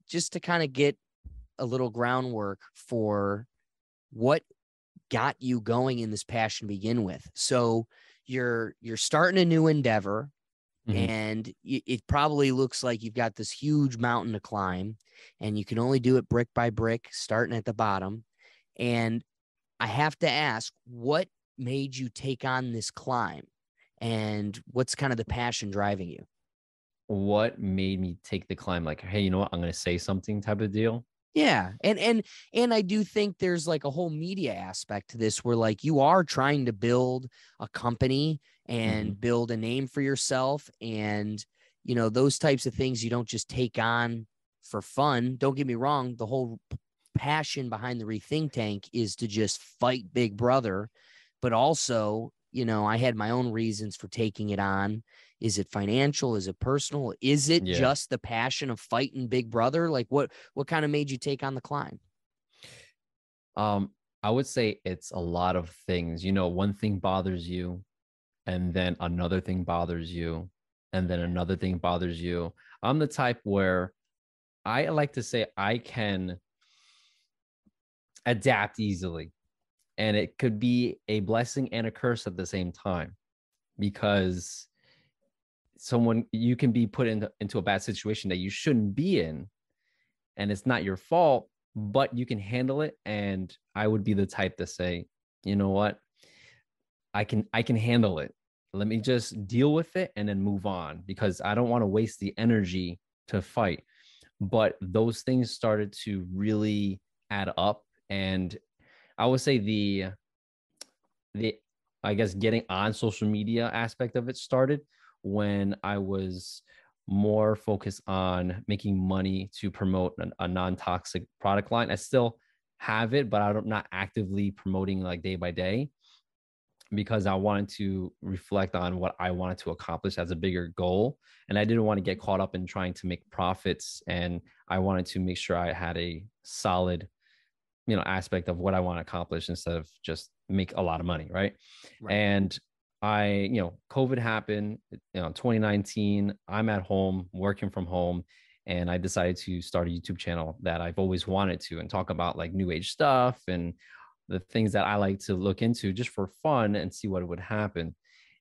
just to kind of get a little groundwork for what got you going in this passion to begin with. So you're starting a new endeavor, and it probably looks like you've got this huge mountain to climb, and you can only do it brick by brick, starting at the bottom. And I have to ask, what made you take on this climb, and what's kind of the passion driving you? What made me take the climb? Like, hey, you know what? I'm going to say something type of deal. Yeah. And I do think there's like a whole media aspect to this where like you are trying to build a company and build a name for yourself. And, you know, those types of things you don't just take on for fun. Don't get me wrong. The whole passion behind the Rethink Tank is to just fight Big Brother, but also, you know, I had my own reasons for taking it on. Is it financial? Is it personal? Is it Yeah. just the passion of fighting Big Brother? Like what kind of made you take on the climb? I would say it's a lot of things. You know, one thing bothers you, and then another thing bothers you, and then another thing bothers you. I'm the type where I like to say I can adapt easily. And it could be a blessing and a curse at the same time, because you can be put into a bad situation that you shouldn't be in, and it's not your fault, but you can handle it. And I would be the type to say, you know what, I can handle it. Let me just deal with it and then move on, because I don't want to waste the energy to fight. But those things started to really add up. And I would say the I guess getting on social media aspect of it started when I was more focused on making money to promote a non-toxic product line. I still have it, but I'm not actively promoting like day by day, because I wanted to reflect on what I wanted to accomplish as a bigger goal. And I didn't want to get caught up in trying to make profits. And I wanted to make sure I had a solid, aspect of what I want to accomplish instead of just make a lot of money. Right. And COVID happened, 2019, I'm at home working from home, and I decided to start a YouTube channel that I've always wanted to, and talk about like new age stuff and the things that I like to look into just for fun and see what would happen.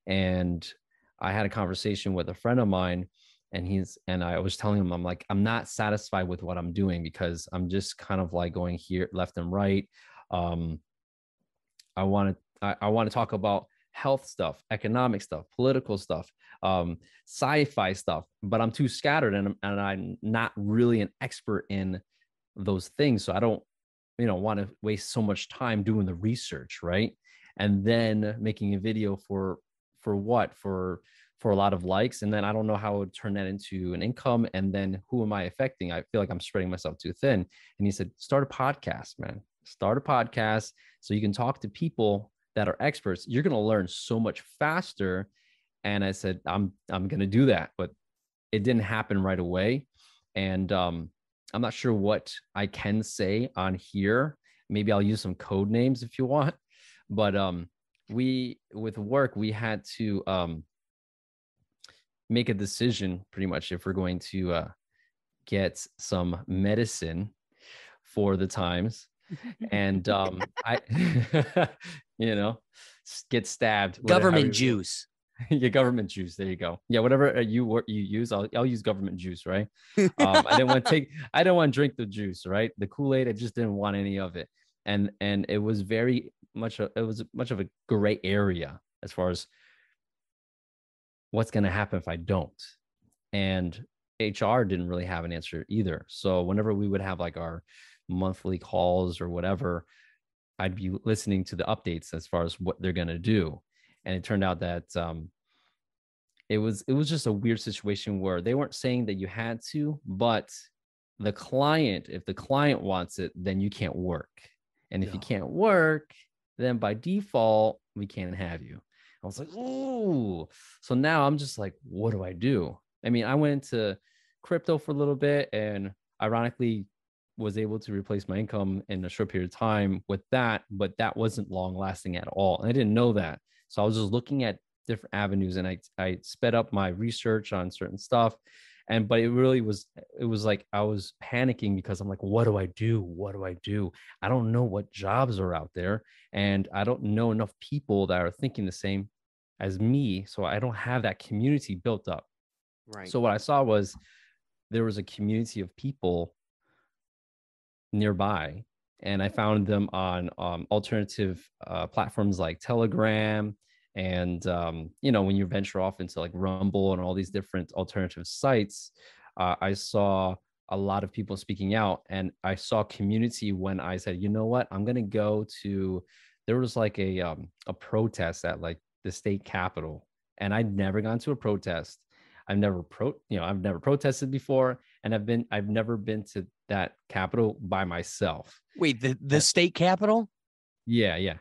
And I had a conversation with a friend of mine, and I was telling him, I'm like, I'm not satisfied with what I'm doing, because I'm just kind of like going here left and right. I want to talk about health stuff, economic stuff, political stuff, sci-fi stuff, but I'm too scattered, and I'm not really an expert in those things. So I don't, want to waste so much time doing the research, right? And then making a video for what? For a lot of likes, and then I don't know how I would turn that into an income, and then who am I affecting? I feel like I'm spreading myself too thin. And he said, start a podcast, man. Start a podcast so you can talk to people that are experts. You're going to learn so much faster. And I said, I'm going to do that, but it didn't happen right away. And I'm not sure what I can say on here. Maybe I'll use some code names if you want. But with work, we had to make a decision pretty much if we're going to get some medicine for the times. And I, get stabbed. Government juice. Yeah, government juice. There you go. Yeah, whatever you use, I'll use government juice, right? I didn't want to drink the juice, right? The Kool-Aid, I just didn't want any of it, and it was much of a gray area as far as what's going to happen if I don't. And HR didn't really have an answer either. So whenever we would have like our monthly calls or whatever, I'd be listening to the updates as far as what they're going to do. And it turned out that it was just a weird situation where they weren't saying that you had to, but if the client wants it, then you can't work. And if you can't work, then by default, we can't have you. I was like, ooh. So now I'm just like, what do I do? I mean, I went into crypto for a little bit, and ironically was able to replace my income in a short period of time with that, but that wasn't long lasting at all. And I didn't know that. So I was just looking at different avenues, and I sped up my research on certain stuff. But it was like I was panicking because I'm like, what do I do? What do I do? I don't know what jobs are out there, and I don't know enough people that are thinking the same as me, so I don't have that community built up. Right. So what I saw was there was a community of people nearby, and I found them on alternative platforms like Telegram. And when you venture off into like Rumble and all these different alternative sites, I saw a lot of people speaking out, and I saw community when I said, you know what, I'm gonna go to. There was like a protest at like the state capitol, and I'd never gone to a protest. I've never protested before, and I've never been to that capital by myself. Wait, the And state capitol? yeah, yeah.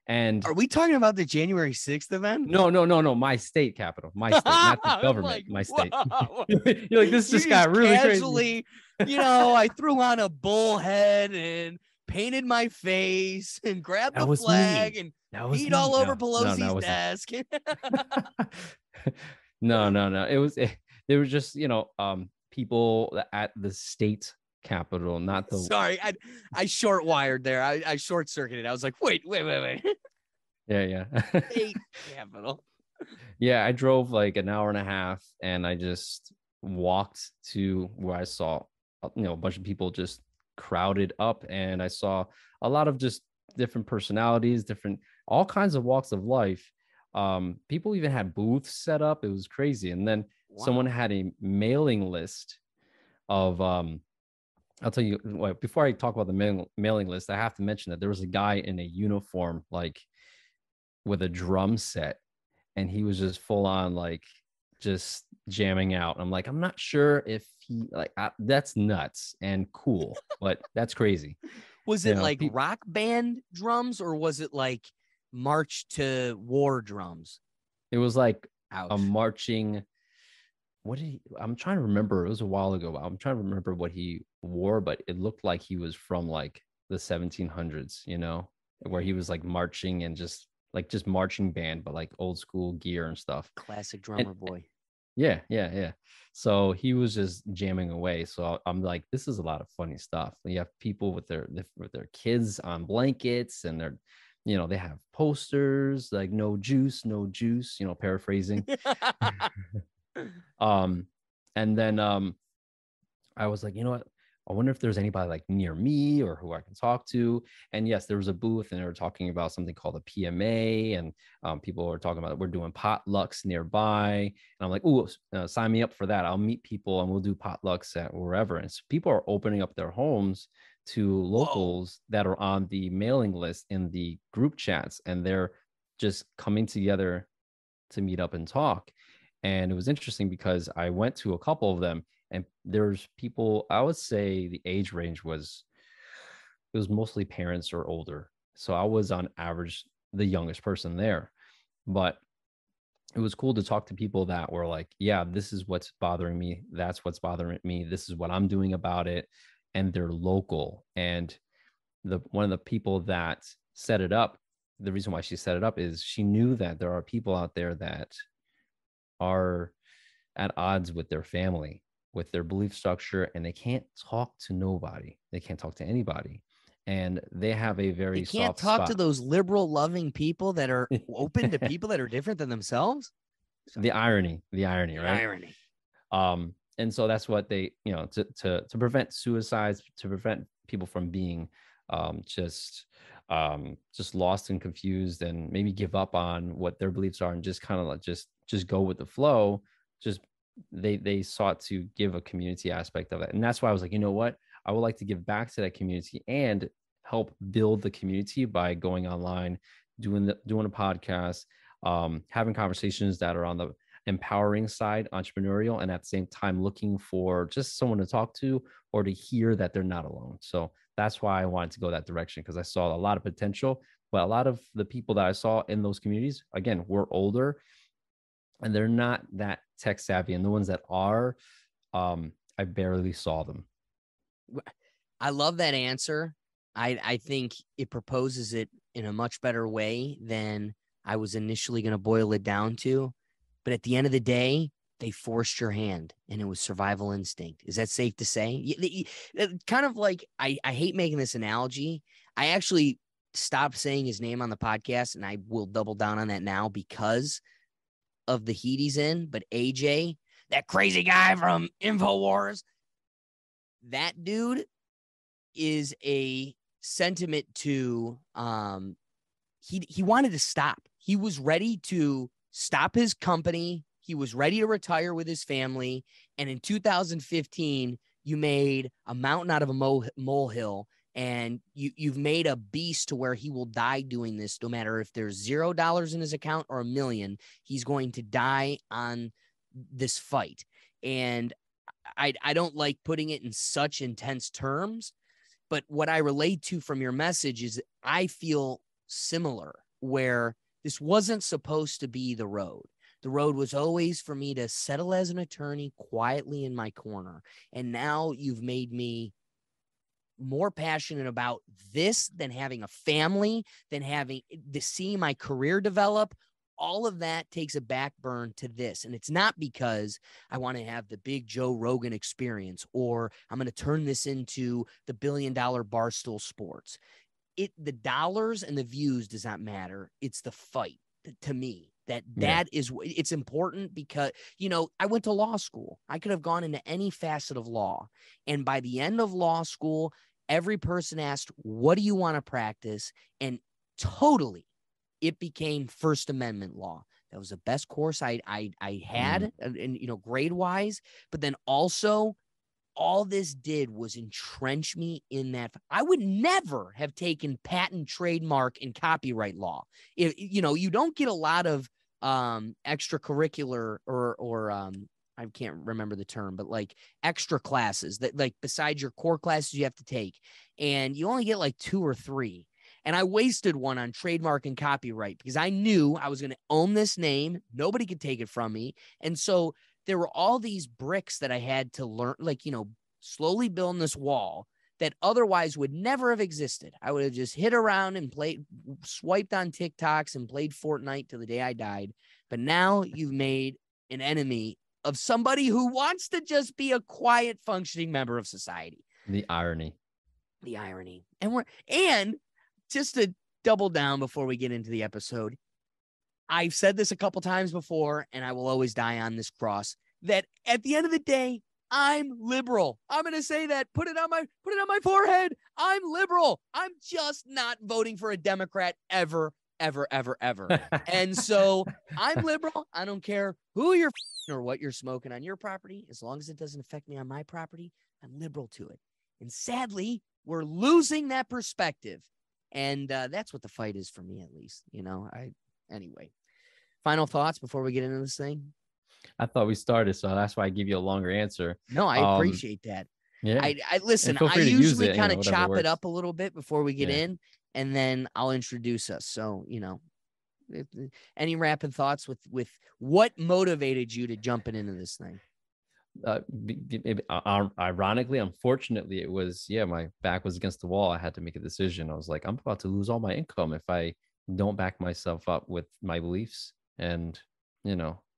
And Are we talking about the January 6th event? no, my state capital, my state, not the I'm government, like, my state. wow. You're like, this You just just got really crazy. casually, I threw on a bullhead and painted my face and grabbed That the was me. flag and That was peed me. all over No, that Pelosi's wasn't. desk. No. They were just, people at the state capitol, not the. Sorry, I short wired there. I short circuited. I was like, wait. Yeah. State capital. Yeah, I drove like an hour and a half, and I just walked to where I saw, a bunch of people just crowded up, and I saw a lot of just different personalities, different, all kinds of walks of life. People even had booths set up. It was crazy. And then someone Wow. had a mailing list of, I'll tell you what, before I talk about the mailing list, I have to mention that there was a guy in a uniform, like with a drum set, and he was just full on like just jamming out. I'm like, I'm not sure if he like that's nuts and cool, but that's crazy. Was You it know, like rock band drums or was it like march to war drums? it was like a Ouch. marching. I'm trying to remember. It was a while ago. I'm trying to remember what he wore, but it looked like he was from like the 1700s, where he was like marching and just marching band, but like old school gear and stuff. Classic And drummer boy. yeah. So he was just jamming away. So I'm like, this is a lot of funny stuff. You have people with their kids on blankets, and they have posters like "no juice, no juice," paraphrasing. um, and then I was like, you know what? I wonder if there's anybody like near me or who I can talk to. And yes, there was a booth, and they were talking about something called a PMA, and people were talking about we're doing potlucks nearby. And I'm like, oh, sign me up for that. I'll meet people and we'll do potlucks at wherever. And so people are opening up their homes to Whoa. locals that are on the mailing list in the group chats, and they're just coming together to meet up and talk. And it was interesting because I went to a couple of them, and there's people, I would say the age range it was mostly parents or older. So I was on average the youngest person there. But it was cool to talk to people that were like, yeah, this is what's bothering me. That's what's bothering me. This is what I'm doing about it. And they're local. And one of the people that set it up, the reason why she set it up is she knew that there are people out there that are at odds with their family, with their belief structure, and they can't talk to nobody. They can't talk to anybody. And they have a They very can't soft talk to spot. those liberal loving people that are open to people that are different than themselves. the Sorry. irony, the irony, The right? irony. And so that's what they, to prevent suicides, to prevent people from being just lost and confused, and maybe give up on what their beliefs are, and just kind of like just go with the flow. Just they sought to give a community aspect of it, and that's why I was like, you know what, I would like to give back to that community and help build the community by going online, doing a podcast, having conversations that are on the empowering side, entrepreneurial, and at the same time looking for just someone to talk to or to hear that they're not alone. So that's why I wanted to go that direction, because I saw a lot of potential. But a lot of the people that I saw in those communities, again, were older, and they're not that tech savvy. And the ones that are, I barely saw them. I love that answer. I think it proposes it in a much better way than I was initially going to boil it down to. But at the end of the day, they forced your hand, and it was survival instinct. Is that safe to say? Kind of like, I hate making this analogy. I actually stopped saying his name on the podcast, and I will double down on that now because of the heat he's in. But AJ, that crazy guy from InfoWars, that dude is a sentiment to he wanted to stop. He was ready to stop his company. He was ready to retire with his family. And in 2015, you made a mountain out of a molehill, and you've made a beast to where he will die doing this. No matter if there's $0 in his account or $1 million, he's going to die on this fight. And I don't like putting it in such intense terms, but what I relate to from your message is I feel similar, where this wasn't supposed to be the road. The road was always for me to settle as an attorney quietly in my corner. And now you've made me more passionate about this than having a family, than having to see my career develop. All of that takes a back burn to this. And it's not because I want to have the big Joe Rogan experience, or I'm going to turn this into the $1 billion Barstool Sports. The dollars and the views does not matter. It's the fight to me. That is, it's important because, I went to law school. I could have gone into any facet of law. And by the end of law school, every person asked, what do you want to practice? And totally, it became First Amendment law. That was the best course I had, and grade wise. But then also, all this did was entrench me in that. I would never have taken patent, trademark, and copyright law. If you don't get a lot of extracurricular or I can't remember the term, but like extra classes that, like, besides your core classes you have to take, and you only get like 2 or 3. And I wasted one on trademark and copyright because I knew I was going to own this name. Nobody could take it from me. And so there were all these bricks that I had to learn, like, slowly building this wall that otherwise would never have existed. I would have just hit around and swiped on TikToks and played Fortnite till the day I died. But now you've made an enemy of somebody who wants to just be a quiet, functioning member of society. The irony. And just to double down before we get into the episode, I've said this a couple times before, and I will always die on this cross, that at the end of the day, I'm liberal. I'm going to say that. Put it on my forehead. I'm liberal. I'm just not voting for a Democrat ever, ever, ever, ever. And so I'm liberal. I don't care who you're or what you're smoking on your property. As long as it doesn't affect me on my property, I'm liberal to it. And sadly, we're losing that perspective. And that's what the fight is for me, at least. Anyway, final thoughts before we get into this thing. I thought we started, so that's why I give you a longer answer. No, I appreciate that. Yeah. I listen, I usually kind of chop it up a little bit before we get in, and then I'll introduce us. So, any rapid thoughts with what motivated you to jumping into this thing? Ironically, unfortunately, it was, my back was against the wall. I had to make a decision. I was like, I'm about to lose all my income if I don't back myself up with my beliefs and,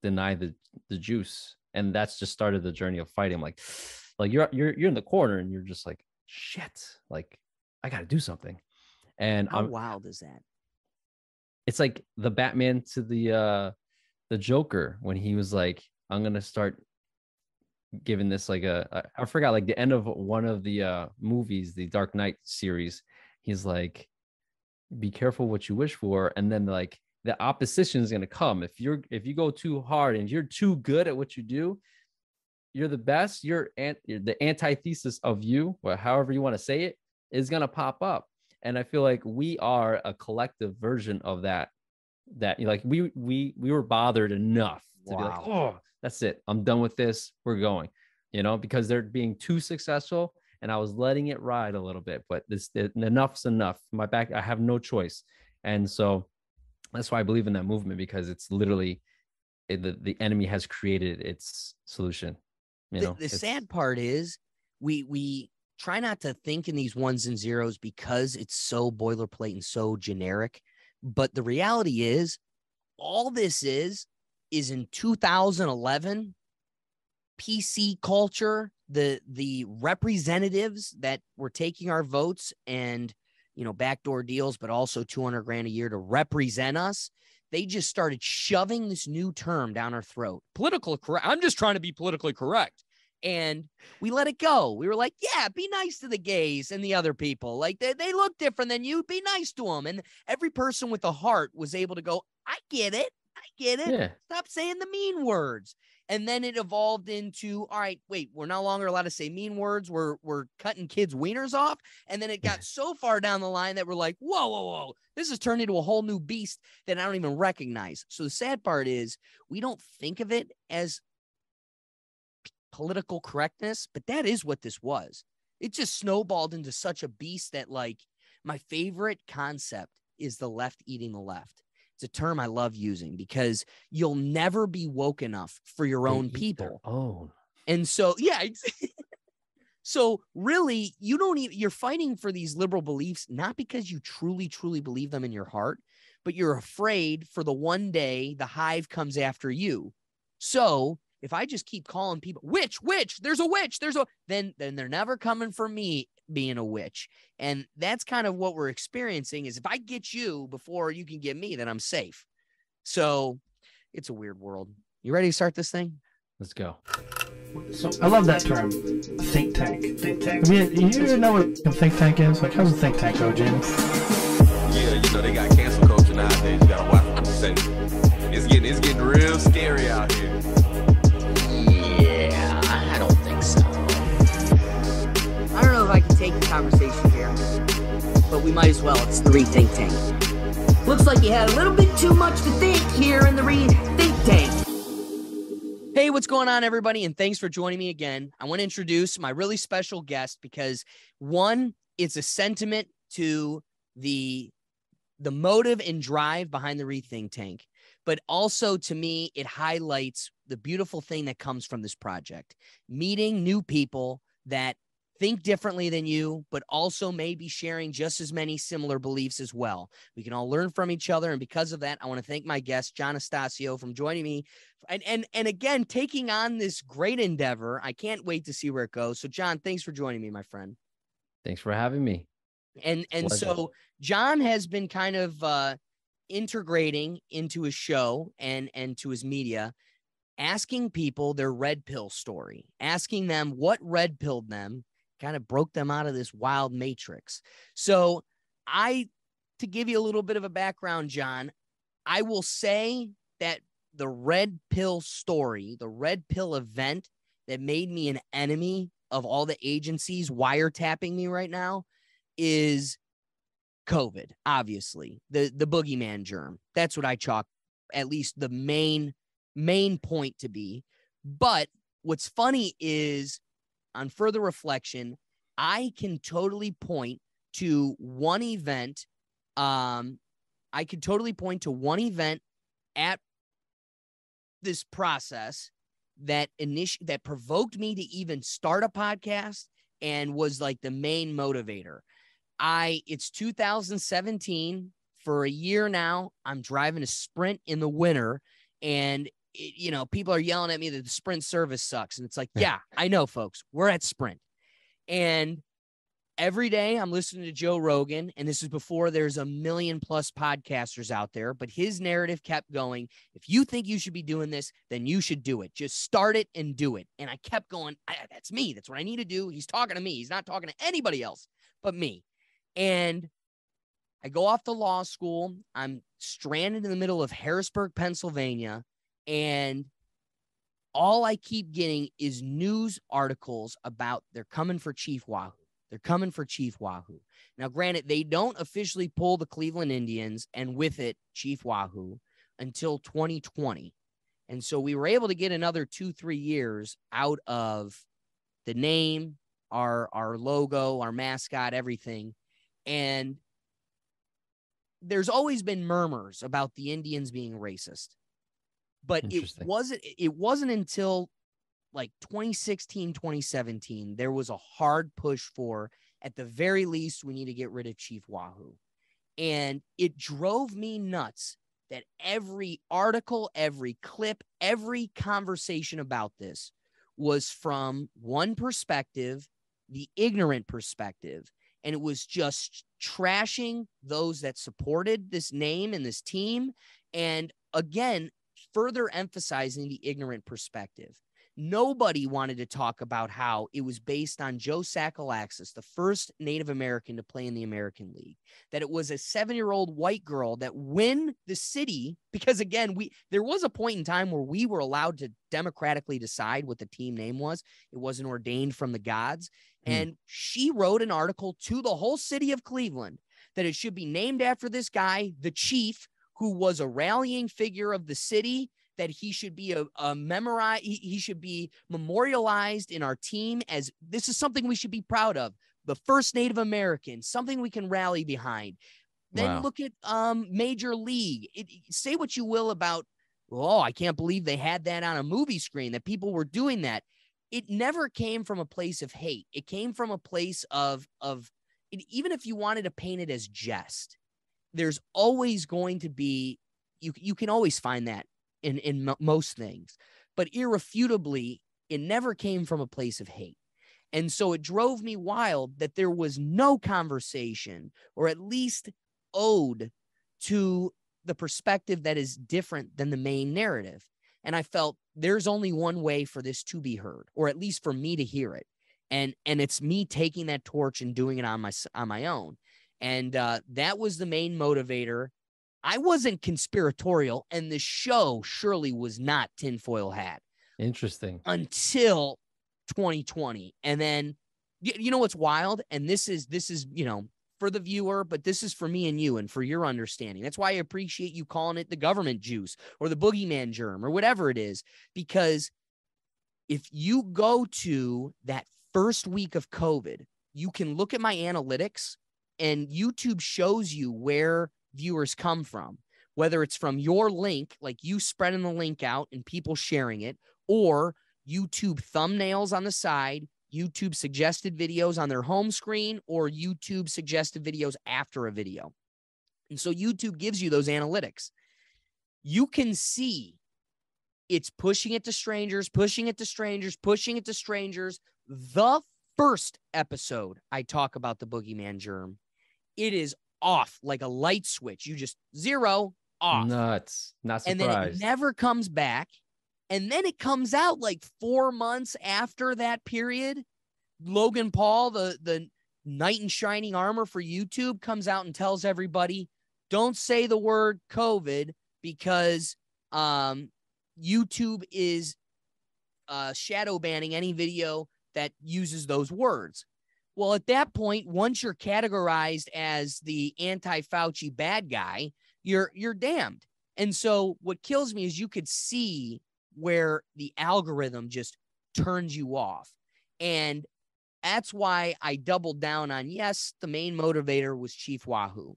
deny the juice. And that's just started the journey of fighting. Like you're in the corner and you're just like, shit, like I got to do something. And how wild is that? It's like the Batman to the Joker when he was like, I'm going to start giving this like I forgot, like the end of one of the movies, the Dark Knight series. He's like, be careful what you wish for. And then like the opposition is going to come. If you go too hard and you're too good at what you do, you're the best. You're the antithesis of you, or however you want to say it, is going to pop up. And I feel like we are a collective version of that. That like we were bothered enough to be like, oh, that's it. I'm done with this. We're going, because they're being too successful, and I was letting it ride a little bit. But enough's enough. My back, I have no choice, and so that's why I believe in that movement, because it's literally the enemy has created its solution. The sad part is we try not to think in these ones and zeros because it's so boilerplate and so generic. But the reality is, all this is in 2011, PC culture, the representatives that were taking our votes and, backdoor deals, but also 200 grand a year to represent us, they just started shoving this new term down our throat. Political correct. I'm just trying to be politically correct. And we let it go. We were like, yeah, be nice to the gays and the other people. Like they look different than you. Be nice to them. And every person with a heart was able to go, I get it. I get it. Yeah. Stop saying the mean words. And then it evolved into, all right, wait, we're no longer allowed to say mean words. We're cutting kids' wieners off. And then it got so far down the line that we're like, whoa. This has turned into a whole new beast that I don't even recognize. So the sad part is we don't think of it as political correctness, but that is what this was. It just snowballed into such a beast that, like, my favorite concept is the left eating the left. It's a term I love using because you'll never be woke enough for your own people. And so, yeah. So really, you're fighting for these liberal beliefs, not because you truly, truly believe them in your heart, but you're afraid for the one day the hive comes after you. So if I just keep calling people witch, there's a witch, then they're never coming for me being a witch. And that's kind of what we're experiencing is if I get you before you can get me, then I'm safe. So it's a weird world. You ready to start this thing? Let's go. So I love that term, think tank. Think tank. I mean, you know what a think tank is? Like, how's a think tank go, James? Yeah, they got cancel culture nowadays. You gotta watch what you say. It's getting real scary out here. Yeah, I don't think so. I don't know if I can take the conversation here, but we might as well. It's the Rethink Tank. Looks like you had a little bit too much to think here in the Rethink Tank. Hey, what's going on, everybody? And thanks for joining me again. I want to introduce my really special guest because, one, it's a sentiment to the motive and drive behind the Rethink Tank. But also, to me, it highlights the beautiful thing that comes from this project. Meeting new people that think differently than you, but also maybe sharing just as many similar beliefs as well. We can all learn from each other. And because of that, I want to thank my guest, Jon Astacio, from joining me. And again, taking on this great endeavor. I can't wait to see where it goes. So, Jon, thanks for joining me, my friend. Thanks for having me. And so Jon has been kind of integrating into his show and to his media, asking people their red pill story, asking them what red pilled them, kind of broke them out of this wild matrix. So to give you a little bit of a background, Jon, I will say that the red pill story, the red pill event that made me an enemy of all the agencies wiretapping me right now is COVID, obviously, the boogeyman germ. That's what I chalk at least the main point to be. But what's funny is, on further reflection, I can totally point to one event. I could totally point to one event at this process that provoked me to even start a podcast and was like the main motivator. It's 2017. For a year now, I'm driving a Sprint in the winter, and people are yelling at me that the Sprint service sucks. And it's like, yeah, I know, folks, we're at Sprint. And every day I'm listening to Joe Rogan, and this is before there's 1 million+ podcasters out there, but his narrative kept going. If you think you should be doing this, then you should do it. Just start it and do it. And I kept going, that's me. That's what I need to do. He's talking to me. He's not talking to anybody else but me. And I go off to law school. I'm stranded in the middle of Harrisburg, Pennsylvania, and all I keep getting is news articles about they're coming for Chief Wahoo. They're coming for Chief Wahoo. Now, granted, they don't officially pull the Cleveland Indians and with it Chief Wahoo until 2020. And so we were able to get another 2-3 years out of the name, our logo, our mascot, everything. And there's always been murmurs about the Indians being racist. But it wasn't until like 2016, 2017, there was a hard push for, at the very least, we need to get rid of Chief Wahoo. And it drove me nuts that every article, every clip, every conversation about this was from one perspective, the ignorant perspective. And it was just trashing those that supported this name and this team. And again, further emphasizing the ignorant perspective. Nobody wanted to talk about how it was based on Joe Sacalaxis, the first Native American to play in the American League, that it was a 7-year-old white girl that when the city, because again, there was a point in time where we were allowed to democratically decide what the team name was. It wasn't ordained from the gods. And she wrote an article to the whole city of Cleveland that it should be named after this guy, the chief, who was a rallying figure of the city, that he should be he should be memorialized in our team as this is something we should be proud of. The first Native American, something we can rally behind. Then look at Major League. Say what you will about, oh, I can't believe they had that on a movie screen, that people were doing that. It never came from a place of hate. It came from a place of even if you wanted to paint it as jest, there's always going to be, you can always find that in most things, but irrefutably, it never came from a place of hate. And so it drove me wild that there was no conversation, or at least ode to the perspective that is different than the main narrative. And I felt there's only one way for this to be heard, or at least for me to hear it. And it's me taking that torch and doing it on my own. And that was the main motivator. I wasn't conspiratorial, and the show surely was not tinfoil hat. Interesting. Until 2020. And then, you know what's wild? And this is, for the viewer, but this is for me and you and for your understanding. That's why I appreciate you calling it the government juice or the boogeyman germ or whatever it is, because if you go to that first week of COVID, you can look at my analytics, and YouTube shows you where viewers come from, whether it's from your link, like you spreading the link out and people sharing it, or YouTube thumbnails on the side, YouTube suggested videos on their home screen, or YouTube suggested videos after a video. And so YouTube gives you those analytics. You can see it's pushing it to strangers, pushing it to strangers, pushing it to strangers. The first episode I talk about the boogeyman germ, it is off like a light switch. You just zero off. Nuts. Not surprised. And then it never comes back. And then it comes out like 4 months after that period. Logan Paul, the knight in shining armor for YouTube, comes out and tells everybody, don't say the word COVID because YouTube is shadow banning any video that uses those words. Well, at that point, once you're categorized as the anti-Fauci bad guy, you're damned. And so what kills me is you could see where the algorithm just turns you off. And that's why I doubled down on, yes, the main motivator was Chief Wahoo.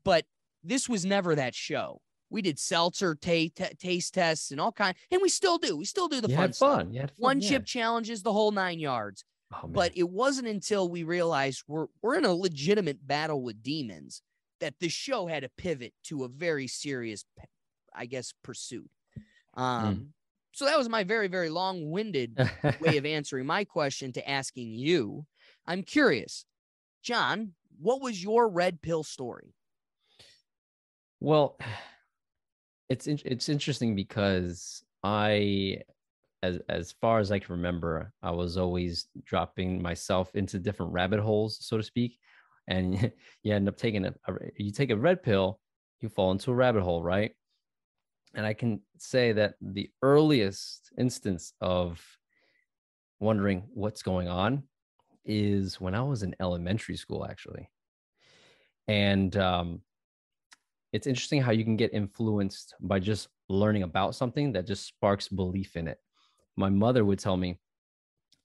But this was never that show. We did seltzer taste tests and all kinds, and we still do. We still do the fun stuff. You had fun. One chip challenges, the whole 9 yards. Oh, but it wasn't until we realized we're in a legitimate battle with demons that the show had to pivot to a very serious, I guess, pursuit. So that was my very, very long-winded way of answering my question to asking you. I'm curious, John, what was your red pill story? Well, it's interesting because as far as I can remember, I was always dropping myself into different rabbit holes, so to speak. And you end up taking you take a red pill, you fall into a rabbit hole, right? And I can say that the earliest instance of wondering what's going on is when I was in elementary school, actually. And it's interesting how you can get influenced by just learning about something that just sparks belief in it. My mother would tell me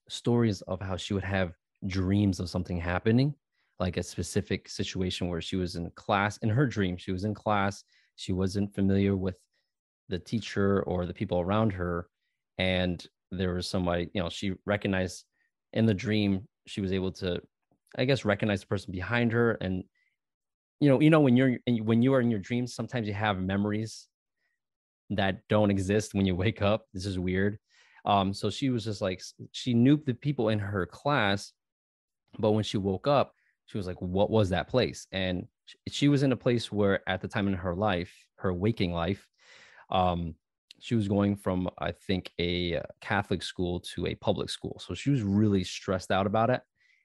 stories of how she would have dreams of something happening, like a specific situation where she was in class. In her dream, she was in class. She wasn't familiar with the teacher or the people around her. And there was somebody, she recognized in the dream, she was able to, I guess, recognize the person behind her. And, when you are in your dreams, sometimes you have memories that don't exist when you wake up. This is weird. So she was just like, she knew the people in her class, but when she woke up, she was like, what was that place? And she was in a place where at the time in her life, her waking life, she was going from, I think, a Catholic school to a public school. So she was really stressed out about it.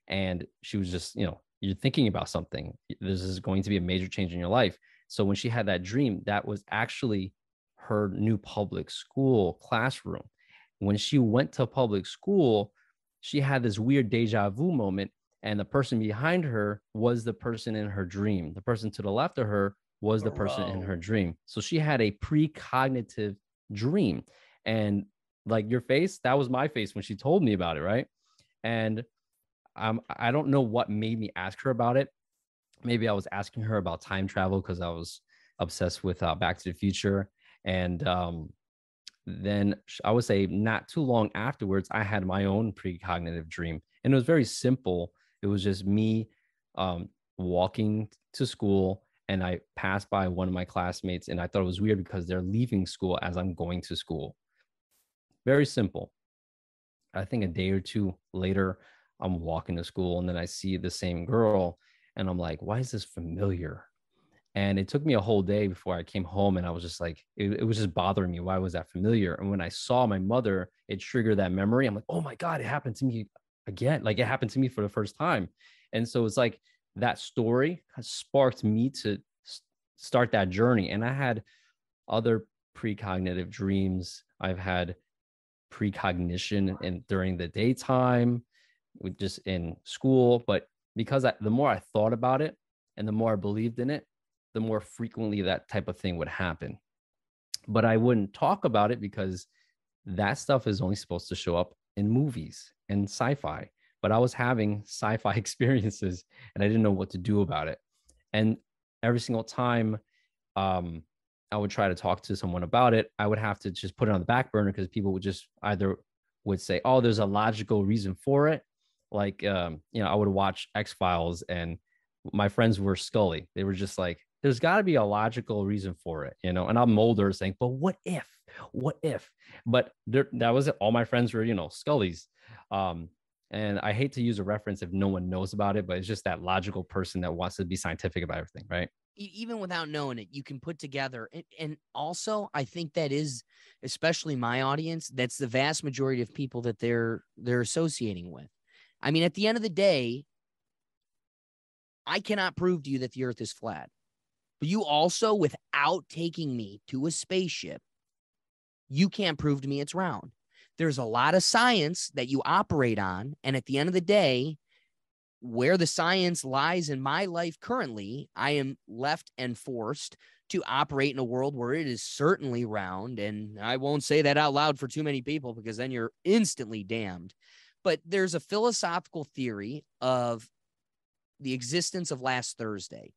And she was just, you're thinking about something. This is going to be a major change in your life. So when she had that dream, that was actually her new public school classroom. When she went to public school, she had this weird deja vu moment. And the person behind her was the person in her dream. The person to the left of her was the person in her dream. So she had a precognitive dream. And like your face, that was my face when she told me about it, right? And I don't know what made me ask her about it. Maybe I was asking her about time travel because I was obsessed with Back to the Future. And then I would say not too long afterwards, I had my own precognitive dream. And it was very simple. It was just me walking to school, and I passed by one of my classmates, and I thought it was weird because they're leaving school as I'm going to school. Very simple. I think a day or two later, I'm walking to school, and then I see the same girl, and I'm like, why is this familiar? And it took me a whole day before I came home, and I was just like, it was just bothering me. Why was that familiar? And when I saw my mother, it triggered that memory. I'm like, oh my God, it happened to me again. Like it happened to me for the first time. And so it's like that story has sparked me to start that journey. And I had other precognitive dreams. I've had precognition during the daytime, just in school. But because the more I thought about it and the more I believed in it, the more frequently that type of thing would happen. But I wouldn't talk about it because that stuff is only supposed to show up in movies and sci-fi. But I was having sci-fi experiences and I didn't know what to do about it. And every single time I would try to talk to someone about it, I would have to just put it on the back burner because people would just either would say, oh, there's a logical reason for it. Like, I would watch X-Files and my friends were Scully. They were just like, there's got to be a logical reason for it, And I'm older saying, but what if? But that was it. All my friends were, Scullys. And I hate to use a reference if no one knows about it, but it's just that logical person that wants to be scientific about everything, right? Even without knowing it, you can put together. And also, I think that is, especially my audience, that's the vast majority of people that they're associating with. I mean, at the end of the day, I cannot prove to you that the earth is flat. But you also, without taking me to a spaceship, you can't prove to me it's round. There's a lot of science that you operate on. And at the end of the day, where the science lies in my life currently, I am left and forced to operate in a world where it is certainly round. And I won't say that out loud for too many people because then you're instantly damned. But there's a philosophical theory of the existence of last Thursday.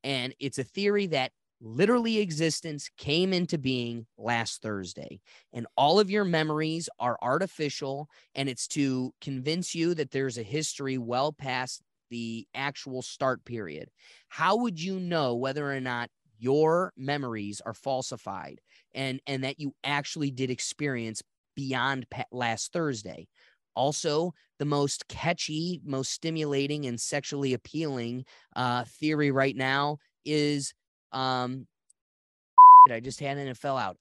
And it's a theory that literally existence came into being last Thursday. And all of your memories are artificial. And it's to convince you that there's a history well past the actual start period. How would you know whether or not your memories are falsified and that you actually did experience beyond last Thursday? Also, the most catchy, most stimulating, and sexually appealing theory right now is I just had it and it fell out.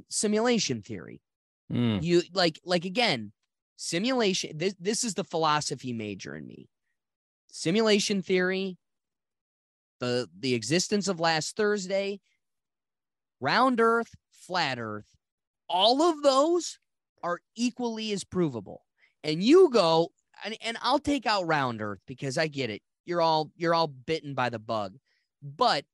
Simulation theory. You like again, simulation. This is the philosophy major in me. Simulation theory, the existence of last Thursday, round Earth, flat Earth, all of those are equally as provable. And you go, and I'll take out round Earth because I get it. You're all bitten by the bug. But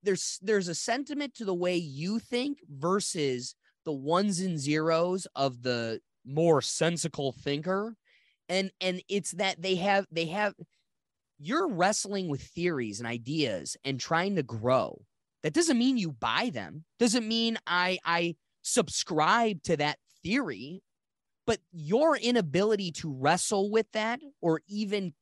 there's a sentiment to the way you think versus the ones and zeros of the more sensical thinker. And it's that they have you're wrestling with theories and ideas and trying to grow. That doesn't mean you buy them. Doesn't mean I subscribe to that theory. But your inability to wrestle with that or even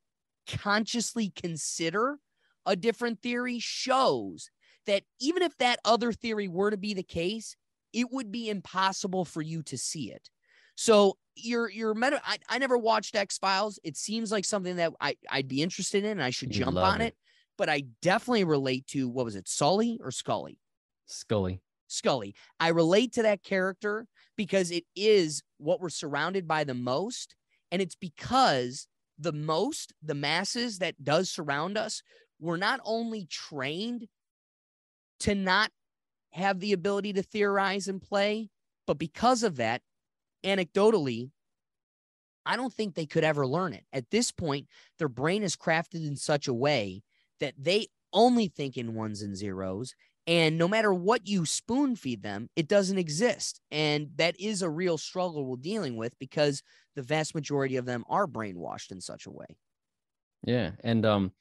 consciously consider a different theory shows that even if that other theory were to be the case, it would be impossible for you to see it. So I never watched X-Files. It seems like something that I'd be interested in and I should You'd jump love on it. But I definitely relate to, what was it, Sully or Scully? Scully. Scully. I relate to that character because it is what we're surrounded by the most. And it's because the masses that does surround us, we're not only trained to not have the ability to theorize and play, but because of that, anecdotally, I don't think they could ever learn it. At this point, their brain is crafted in such a way that they only think in ones and zeros. And no matter what you spoon feed them, it doesn't exist. And that is a real struggle we're dealing with because the vast majority of them are brainwashed in such a way. Yeah. And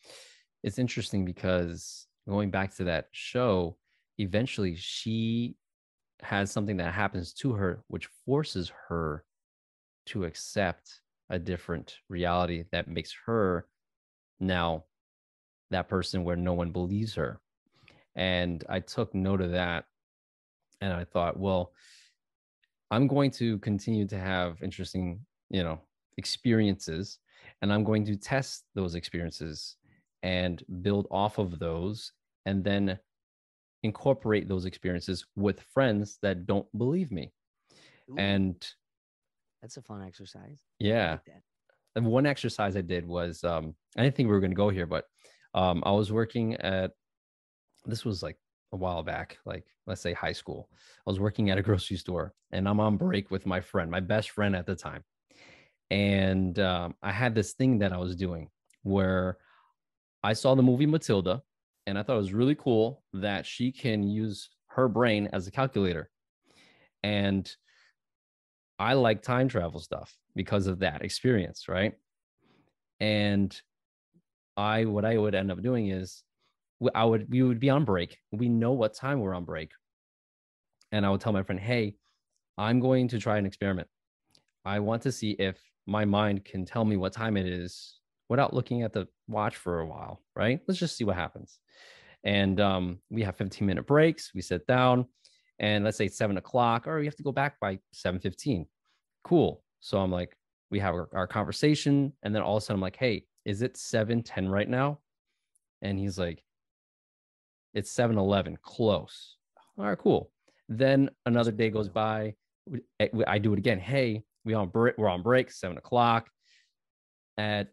it's interesting because going back to that show, eventually she has something that happens to her, which forces her to accept a different reality that makes her now that person where no one believes her. And I took note of that. And I thought, well, I'm going to continue to have interesting, experiences, and I'm going to test those experiences and build off of those, and then incorporate those experiences with friends that don't believe me. Ooh, and that's a fun exercise. Yeah. I like that. And one exercise I did was, I didn't think we were going to go here, but I was working at, this was like a while back, like let's say high school. I was working at a grocery store and I'm on break with my friend, my best friend at the time. And I had this thing that I was doing where I saw the movie Matilda, and I thought it was really cool that she can use her brain as a calculator. And I like time travel stuff because of that experience, right? And what I would end up doing is we would be on break. We know what time we're on break. And I would tell my friend, hey, I'm going to try an experiment. I want to see if my mind can tell me what time it is without looking at the watch for a while, right? Let's just see what happens. And we have 15-minute breaks. We sit down and let's say it's 7:00, or we have to go back by 7:15. Cool. So I'm like, we have our conversation. And then all of a sudden I'm like, hey, is it 7:10 right now? And he's like, it's 7:11, close. All right, cool. Then another day goes by. I do it again. Hey, we're on break, 7:00. I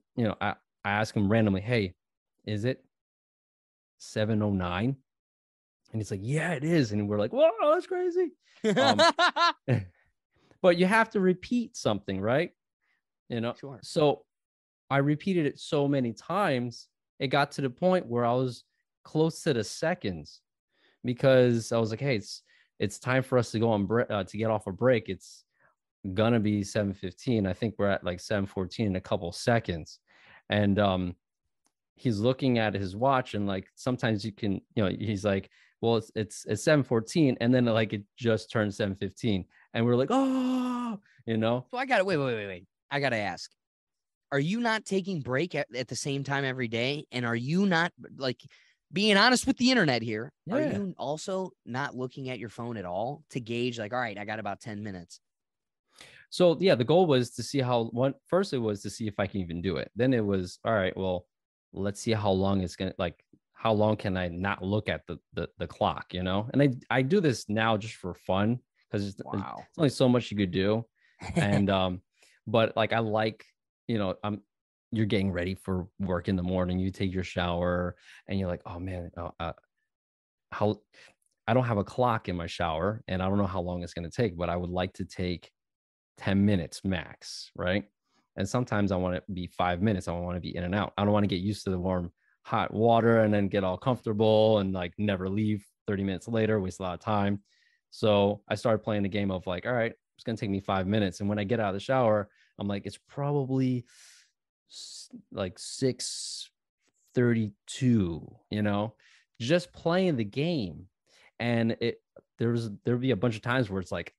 ask him randomly, hey, is it 7:09? And he's like, yeah, it is. And we're like, whoa, that's crazy. But you have to repeat something, right? Sure. So I repeated it so many times, it got to the point where I was close to the seconds, because I was like, hey, it's time for us to go on to get off a break. It's gonna be 7:15. I think we're at like 7:14 in a couple seconds. And he's looking at his watch, and like sometimes you can, he's like, well, it's 7:14, and then like it just turned 7:15, and we're like, oh, So I gotta wait. I gotta ask, are you not taking break at the same time every day? And are you not, like, being honest with the internet here, Yeah. Are you also not looking at your phone at all to gauge, like, all right, I got about 10 minutes? So yeah, the goal was to see first it was to see if I can even do it. Then it was, all right, well, let's see how long it's gonna, like, how long can I not look at the clock, And I do this now just for fun, because it's only so much you could do. And but like, I like, you're getting ready for work in the morning, you take your shower and you're like, oh man, how I don't have a clock in my shower and I don't know how long it's going to take, but I would like to take 10 minutes max, right? And sometimes I want to be 5 minutes. I want to be in and out. I don't want to get used to the warm, hot water and then get all comfortable and like never leave 30 minutes later, waste a lot of time. So I started playing the game of like, all right, it's going to take me 5 minutes. And when I get out of the shower, I'm like, it's probably like 6:32, just playing the game. And there'll be a bunch of times where it's like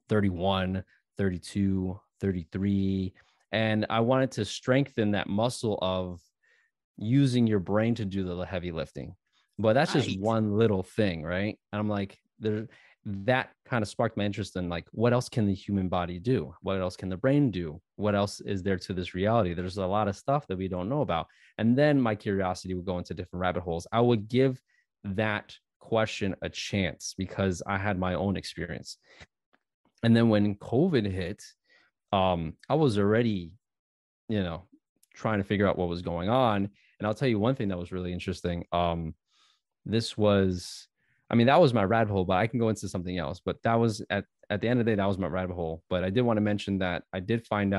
31, 32, 33. And I wanted to strengthen that muscle of using your brain to do the heavy lifting. But that's just one little thing, right? And I'm like, that kind of sparked my interest in like, what else can the human body do? What else can the brain do? What else is there to this reality? There's a lot of stuff that we don't know about. And then my curiosity would go into different rabbit holes. I would give that question a chance because I had my own experience. And then when COVID hit, I was already, trying to figure out what was going on. And I'll tell you one thing that was really interesting. This was, that was my rabbit hole, but I can go into something else. But that was at the end of the day, that was my rabbit hole. But I did want to mention that I found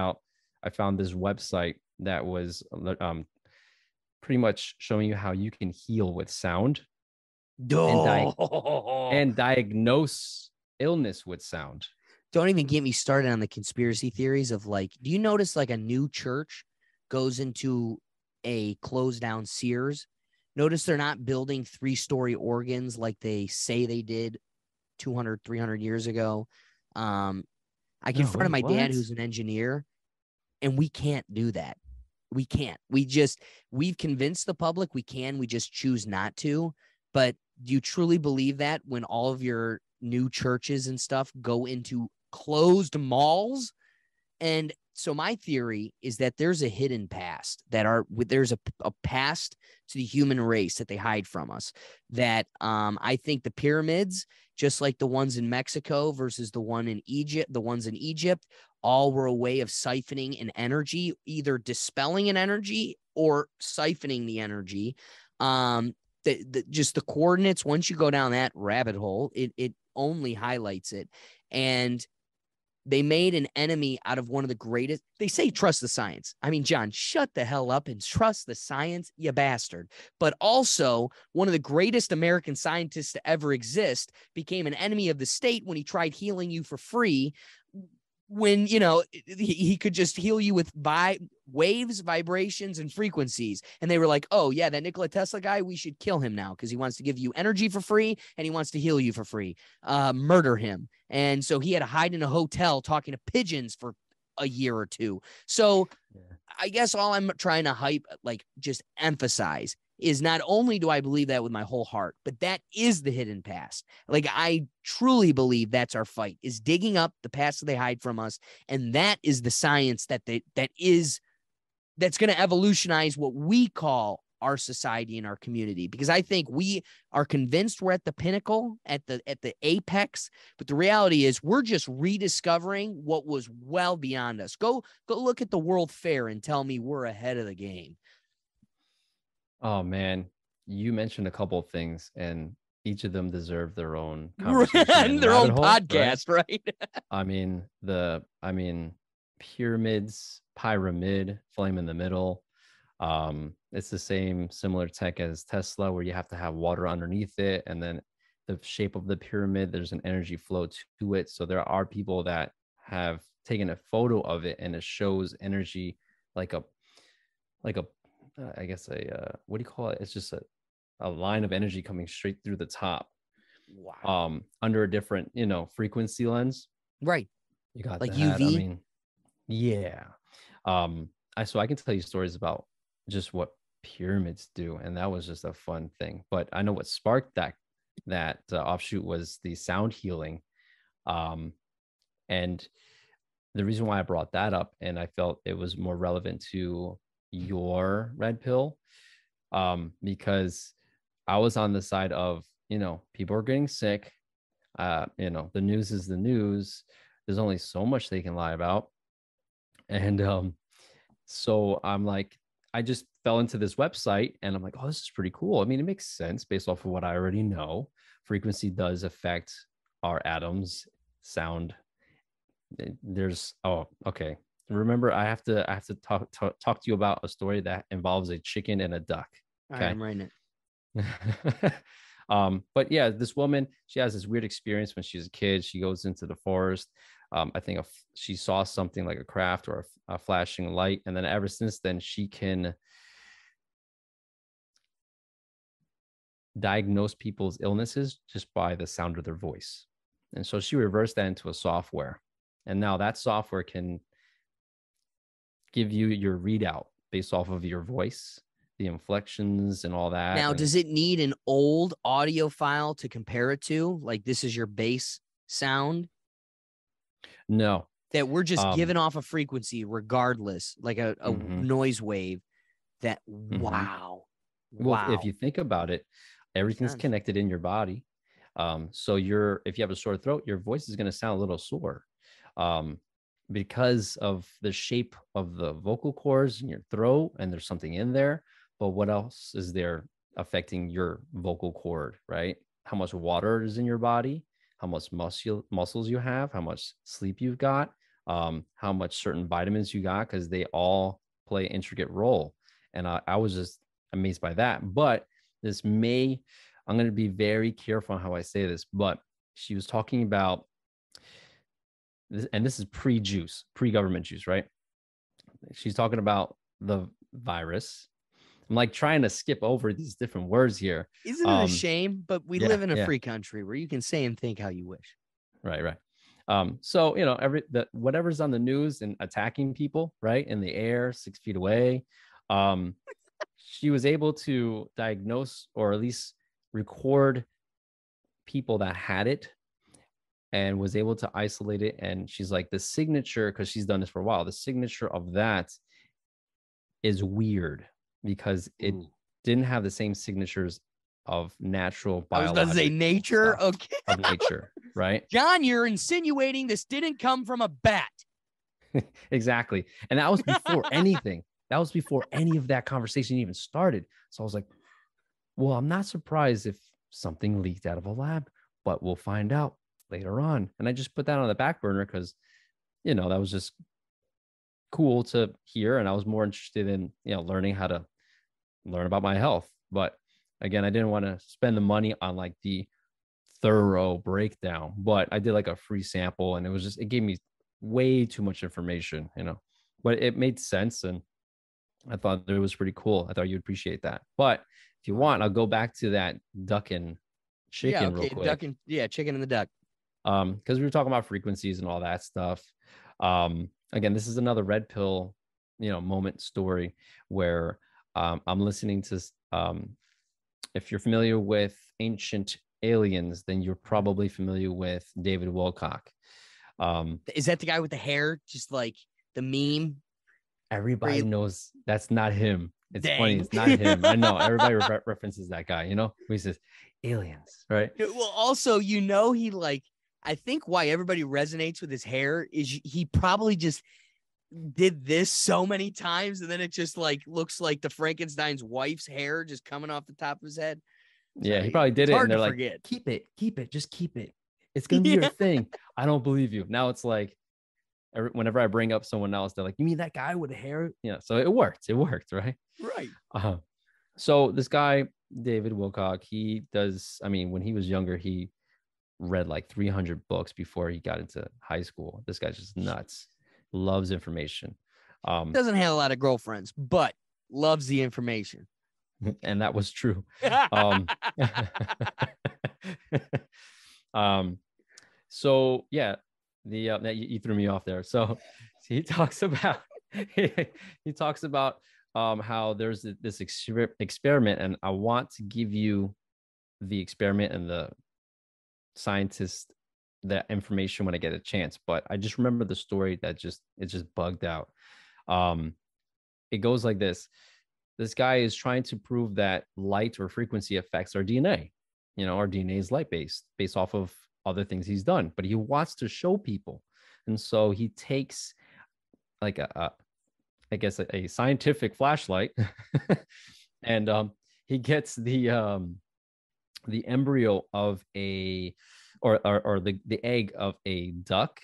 this website that was pretty much showing you how you can heal with sound and diagnose illness with sound. Don't even get me started on the conspiracy theories of like, do you notice like a new church goes into a closed down Sears? Notice they're not building 3-story organs like they say they did 200, 300 years ago. I confronted my dad, who's an engineer, and we can't do that. We can't. We've convinced the public we can. We just choose not to. But do you truly believe that when all of your new churches and stuff go into closed malls? And so my theory is that there's a hidden past, there's a past to the human race that they hide from us. That I think the pyramids, just like the ones in Mexico versus the ones in Egypt, all were a way of siphoning an energy, either dispelling an energy or siphoning the energy. Just the coordinates, once you go down that rabbit hole, it only highlights it. And they made an enemy out of one of the greatest. They say trust the science. I mean, John, shut the hell up and trust the science, you bastard. But also, one of the greatest American scientists to ever exist became an enemy of the state when he tried healing you for free, when, he could just heal you with waves, vibrations, and frequencies. And they were like, oh, yeah, that Nikola Tesla guy, we should kill him now because he wants to give you energy for free and he wants to heal you for free. Murder him. And so he had to hide in a hotel talking to pigeons for a year or two. So I guess all I'm trying to just emphasize is not only do I believe that with my whole heart, but that is the hidden past. Like, I truly believe that's our fight, is digging up the past that they hide from us. And that is the science that's going to evolutionize what we call our society and our community. Because I think we are convinced we're at the pinnacle, at the apex, but the reality is we're just rediscovering what was well beyond us. Go look at the World Fair and tell me we're ahead of the game. Oh man, you mentioned a couple of things, and each of them deserve their own conversation and their own hole, podcast, right? Pyramids, pyramid, flame in the middle. It's the similar tech as Tesla, where you have to have water underneath it, and then the shape of the pyramid, there's an energy flow to it. So there are people that have taken a photo of it, and it shows energy like a I guess what do you call it? It's just a line of energy coming straight through the top. Wow. Under a different, frequency lens. Right. You got like that. UV. Yeah. So I can tell you stories about just what pyramids do, and that was just a fun thing. But I know what sparked that offshoot was the sound healing. And the reason why I brought that up, and I felt it was more relevant to your red pill, because I was on the side of, people are getting sick. The news is the news. There's only so much they can lie about. And so I'm like, I just fell into this website and I'm like, oh, this is pretty cool. I mean, it makes sense based off of what I already know. Frequency does affect our atoms, sound. Okay. Remember, I have to talk to you about a story that involves a chicken and a duck. Okay, I'm writing it. But yeah, this woman, she has this weird experience when she's a kid. She goes into the forest. I think she saw something like a craft or a flashing light, and then ever since then, she can diagnose people's illnesses just by the sound of their voice. And so she reversed that into a software, and now that software can give you your readout based off of your voice, the inflections and all that. Now, and does it need an old audio file to compare it to? Like this is your bass sound no. that we're just Um, giving off a frequency regardless, like a mhm, noise wave that, mhm. wow. Well, if Wow. you think about it, Makes everything's sense. connected in your body. So if you have a sore throat, your voice is going to sound a little sore, um, because of the shape of the vocal cords in your throat, and there's something in there. But what else is there affecting your vocal cord, right? How much water is in your body, how much muscles you have, how much sleep you've got, how much certain vitamins you got, because they all play an intricate role. And I was just amazed by that. But this may, I'm going to be very careful on how I say this, but she was talking about this, and this is pre-juice, pre-government juice, right? She's talking about the virus. I'm like trying to skip over these different words here. Isn't it a shame? But we Yeah, live in a yeah. free country where you can say and think how you wish. Right. So whatever's on the news and attacking people, right, in the air, 6 feet away, she was able to diagnose or at least record people that had it and was able to isolate it. And she's like, the signature, because she's done this for a while, the signature of that is weird because it didn't have the same signatures of natural I was about to say biological nature. stuff Okay. of nature, right? John, you're insinuating this didn't come from a bat. Exactly. And that was before anything. That was before any of that conversation even started. So I was like, well, I'm not surprised if something leaked out of a lab, but we'll find out later on. And I just put that on the back burner because, that was just cool to hear. And I was more interested in, learning how to learn about my health. But again, I didn't want to spend the money on like the thorough breakdown, but I did like a free sample, and it gave me way too much information, but it made sense. And I thought it was pretty cool. I thought you'd appreciate that. But if you want, I'll go back to that duck and chicken real quick. Duck and chicken and the duck. Because we were talking about frequencies and all that stuff. Again, this is another red pill, moment story where I'm listening to. If you're familiar with Ancient Aliens, then you're probably familiar with David Wilcock. Is that the guy with the hair, just like the meme? Everybody knows that's not him. It's Dang. funny. It's not him. I know. Everybody references that guy, he says aliens, right? Well, also, he I think why everybody resonates with his hair is he probably just did this so many times, and then it just like looks like the Frankenstein's wife's hair just coming off the top of his head. Yeah, he probably did it, and they're like, forget. keep it, just keep it. It's gonna be your thing. I don't believe you. Now it's like, whenever I bring up someone else, they're like, you mean that guy with the hair? Yeah. So it worked, right? Right. So this guy, David Wilcock, he does, when he was younger, he read like 300 books before he got into high school. This guy's just nuts. Loves information. Doesn't have a lot of girlfriends, but loves the information. And that was true. So yeah, you threw me off there. So he talks about how there's this experiment, and I want to give you the experiment and the scientist that information when I get a chance. But I just remember the story that just bugged out. It goes like this. This guy is trying to prove that light or frequency affects our DNA. Our DNA is light based off of other things he's done, but he wants to show people. And so he takes like a scientific flashlight and he gets the embryo of the egg of a duck,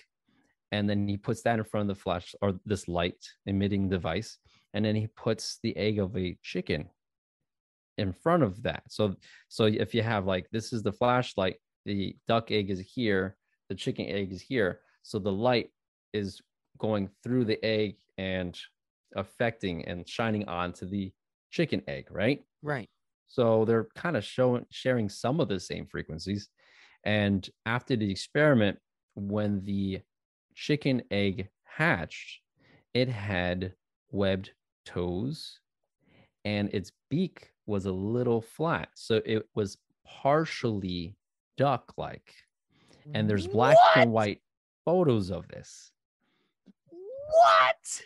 and then he puts that in front of the flash or this light emitting device, and then he puts the egg of a chicken in front of that. So if you have like, this is the flashlight, the duck egg is here, the chicken egg is here, so the light is going through the egg and affecting and shining onto the chicken egg, right? So they're kind of sharing some of the same frequencies. And after the experiment, when the chicken egg hatched, it had webbed toes and its beak was a little flat. So it was partially duck-like. And there's black and white photos of this. What?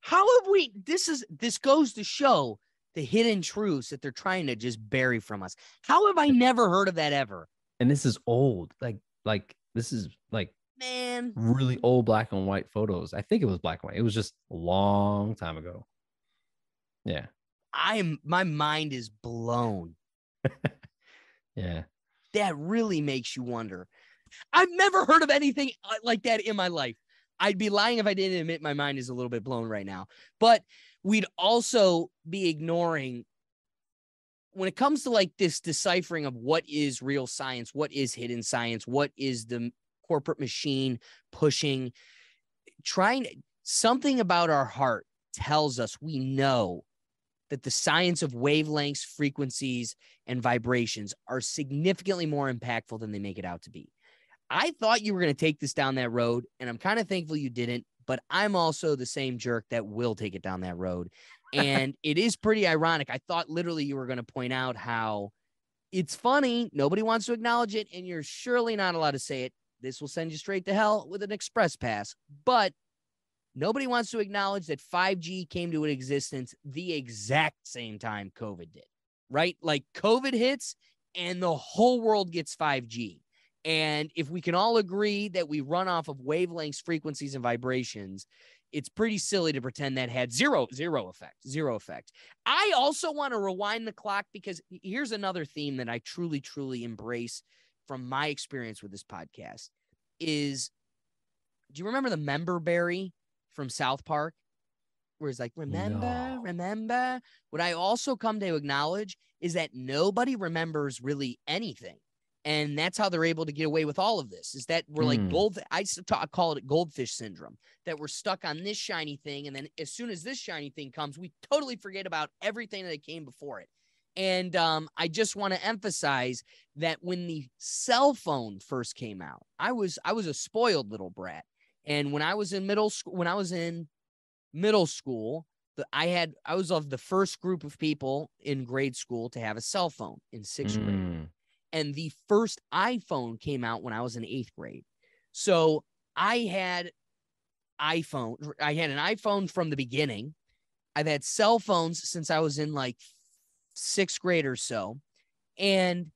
How have we? This goes to show the hidden truths that they're trying to just bury from us. How have I never heard of that ever? And this is old. Like this is like, man, really old black and white photos. I think it was black and white. It was just a long time ago. Yeah. My mind is blown. Yeah. That really makes you wonder. I've never heard of anything like that in my life. I'd be lying if I didn't admit my mind is a little bit blown right now. But we'd also be ignoring, when it comes to like this deciphering of what is real science, what is hidden science, what is the corporate machine pushing, something about our heart tells us we know that the science of wavelengths, frequencies, and vibrations are significantly more impactful than they make it out to be. I thought you were going to take this down that road, and I'm kind of thankful you didn't, but I'm also the same jerk that will take it down that road. And it is pretty ironic. I thought literally you were going to point out how it's funny. Nobody wants to acknowledge it, and you're surely not allowed to say it. This will send you straight to hell with an express pass. But nobody wants to acknowledge that 5G came to an existence the exact same time COVID did, right? Like COVID hits and the whole world gets 5G. And if we can all agree that we run off of wavelengths, frequencies, and vibrations, it's pretty silly to pretend that had zero effect. I also want to rewind the clock, because here's another theme that I truly, truly embrace from my experience with this podcast is, do you remember the member berry from South Park? Where it's like, remember. What I also come to acknowledge is that nobody remembers really anything. And that's how they're able to get away with all of this, is that we're like I call it goldfish syndrome, that we're stuck on this shiny thing. And then as soon as this shiny thing comes, we totally forget about everything that came before it. And I just want to emphasize that when the cell phone first came out, I was a spoiled little brat. And when I was in middle school, I was of the first group of people in grade school to have a cell phone in sixth grade. And the first iPhone came out when I was in 8th grade. So I had an iPhone from the beginning. I've had cell phones since I was in like 6th grade or so. And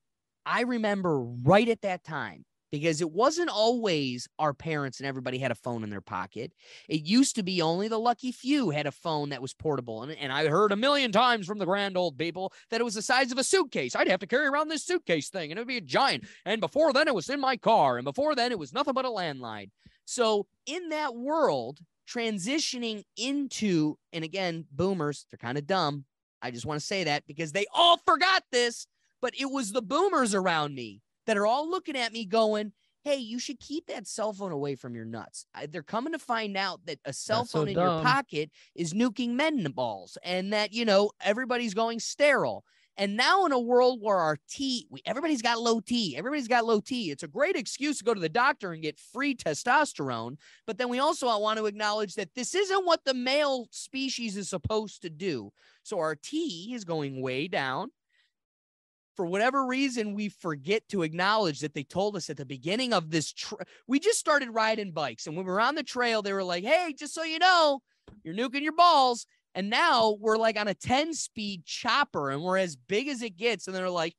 I remember right at that time, because it wasn't always our parents and everybody had a phone in their pocket. It used to be only the lucky few had a phone that was portable. And I heard a million times from the grand old people that it was the size of a suitcase. I'd have to carry around this suitcase thing, and it would be a giant. And before then, it was in my car. And before then, it was nothing but a landline. So in that world, transitioning into, and again, boomers, they're kind of dumb. I just want to say that because they all forgot this, but it was the boomers around me that are all looking at me going, hey, you should keep that cell phone away from your nuts. They're coming to find out that a cell phone in your pocket is nuking men balls, and that, everybody's going sterile. And now in a world where everybody's got low T. It's a great excuse to go to the doctor and get free testosterone. But then we also want to acknowledge that this isn't what the male species is supposed to do. So our T is going way down. For whatever reason, we forget to acknowledge that they told us at the beginning of this. We just started riding bikes. And when we were on the trail, they were like, hey, just so you know, you're nuking your balls. And now we're like on a 10-speed chopper and we're as big as it gets. And they're like,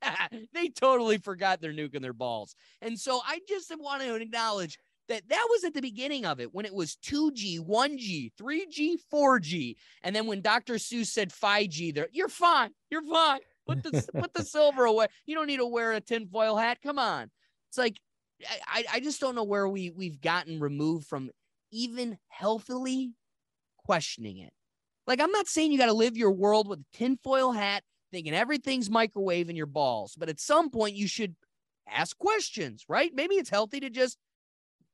they totally forgot they're nuking their balls. And so I just want to acknowledge that was at the beginning of it, when it was 2G, 1G, 3G, 4G. And then when Dr. Seuss said 5G, you're fine. Put the silver away. You don't need to wear a tinfoil hat. Come on. It's like, I just don't know where we've gotten removed from even healthily questioning it. Like, I'm not saying you got to live your world with a tinfoil hat, thinking everything's microwave in your balls. But at some point, you should ask questions, right? Maybe it's healthy to just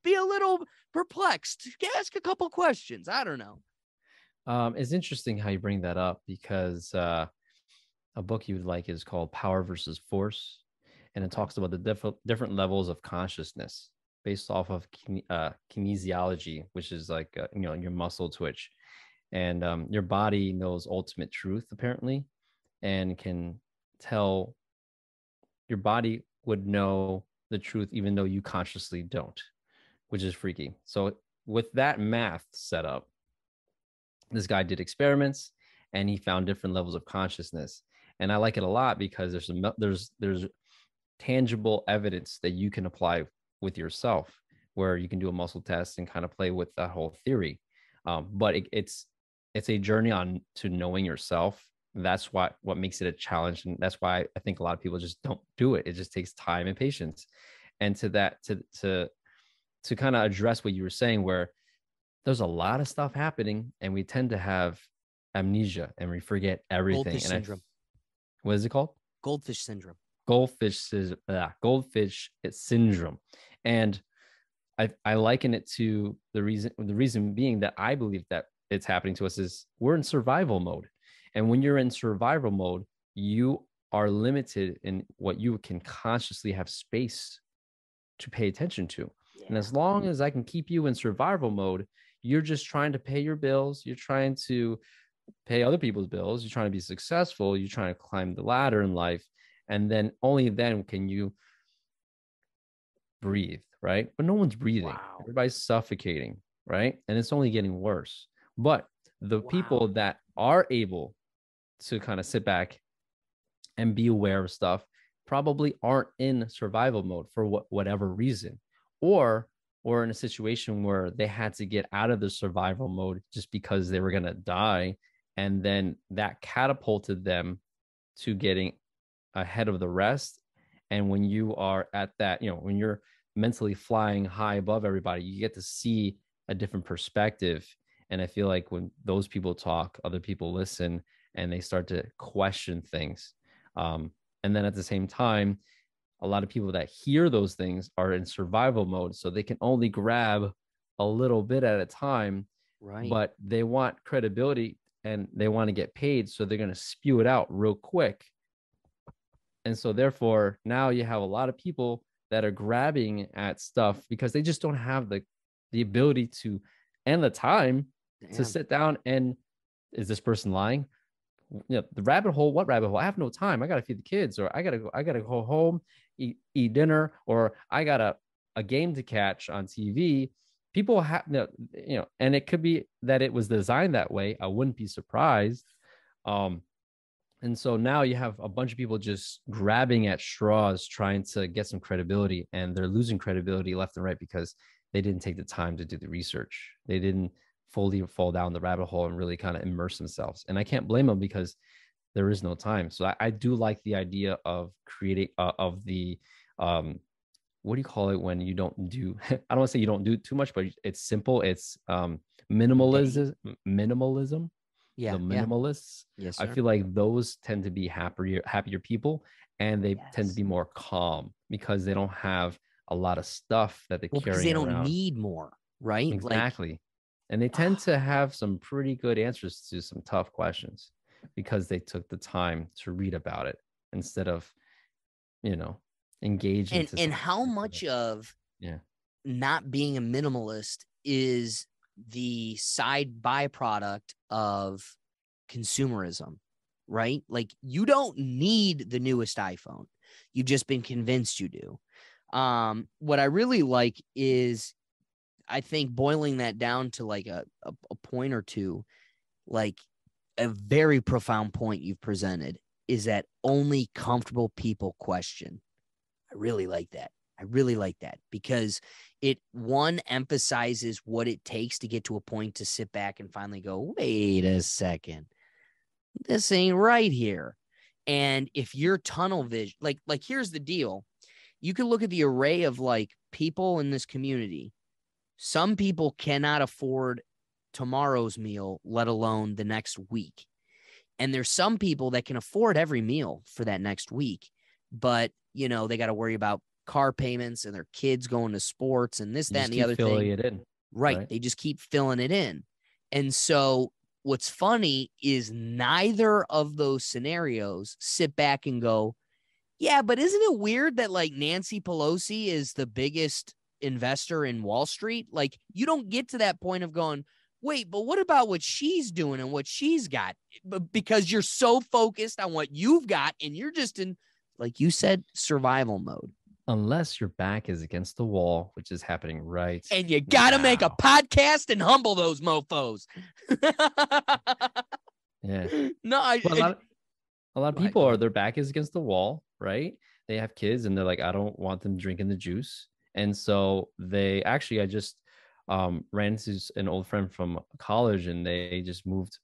be a little perplexed. Ask a couple questions. I don't know. It's interesting how you bring that up, because a book you would like is called Power versus Force. And it talks about the different levels of consciousness based off of kinesiology, which is like, your muscle twitch. And your body knows ultimate truth, apparently, and can tell. Your body would know the truth even though you consciously don't, which is freaky. So with that math set up, this guy did experiments and he found different levels of consciousness. And I like it a lot because there's tangible evidence that you can apply with yourself, where you can do a muscle test and kind of play with that whole theory. But it's a journey on to knowing yourself. That's what makes it a challenge, and that's why I think a lot of people just don't do it. It just takes time and patience. And to kind of address what you were saying, where there's a lot of stuff happening, and we tend to have amnesia and we forget everything. Goldfish syndrome. What is it called? Goldfish syndrome. Goldfish syndrome. And I liken it to the reason being that I believe that it's happening to us is we're in survival mode. And when you're in survival mode, you are limited in what you can consciously have space to pay attention to. Yeah. And as long as I can keep you in survival mode, you're just trying to pay your bills. You're trying to pay other people's bills. You're trying to be successful. You're trying to climb the ladder in life. And then only then can you breathe, right? But no one's breathing. Wow. Everybody's suffocating, right? And it's only getting worse. But the people that are able to kind of sit back and be aware of stuff probably aren't in survival mode for whatever reason, or in a situation where they had to get out of the survival mode just because they were going to die. And then that catapulted them to getting ahead of the rest. And when you are at that, when you're mentally flying high above everybody, you get to see a different perspective. And I feel like when those people talk, other people listen, and they start to question things. And then at the same time, a lot of people that hear those things are in survival mode. So they can only grab a little bit at a time, right? But they want credibility and they want to get paid. So they're going to spew it out real quick. And so therefore, now you have a lot of people that are grabbing at stuff because they just don't have the ability to, and the time to sit down and, is this person lying? The rabbit hole. What rabbit hole? I have no time. I got to feed the kids, or I gotta go home, eat dinner, or I got a game to catch on TV. People have, and it could be that it was designed that way. I wouldn't be surprised. And so now you have a bunch of people just grabbing at straws, trying to get some credibility, and they're losing credibility left and right because they didn't take the time to do the research. They didn't fully fall down the rabbit hole and really kind of immerse themselves. And I can't blame them because there is no time. So I do like the idea of creating of the what do you call it when you don't do, I don't want to say you don't do too much, but it's simple. It's minimalism. Yeah. The minimalists. Yes, I feel like those tend to be happier people, and they tend to be more calm because they don't have a lot of stuff that they carry around. Because they don't need more, right? Exactly. And they tend to have some pretty good answers to some tough questions because they took the time to read about it instead of, engaging. And how much of not being a minimalist is the side byproduct of consumerism, right? Like, you don't need the newest iPhone. You've just been convinced you do. What I really like is, I think, boiling that down to like a point or two, like a very profound point you've presented is that only comfortable people question. I really like that because it, one, emphasizes what it takes to get to a point to sit back and finally go, wait a second, this ain't right here. And if you're tunnel vision, like here's the deal. You can look at the array of like people in this community. Some people cannot afford tomorrow's meal, let alone the next week. And there's some people that can afford every meal for that next week, but they got to worry about car payments and their kids going to sports and this, that, and the other thing. It in. Right. They just keep filling it in. And so what's funny is neither of those scenarios sit back and go, yeah, but isn't it weird that like Nancy Pelosi is the biggest investor in Wall Street? Like, you don't get to that point of going, wait, but what about what she's doing and what she's got? Because you're so focused on what you've got and you're just in, like you said, survival mode. Unless your back is against the wall, which is happening right And you got to make a now. podcast and humble those mofos. Yeah. No, But a lot of Go ahead, people go are, ahead. their back is against the wall, right? They have kids and they're like, I don't want them drinking the juice. And so they actually, I just ran into an old friend from college and they just moved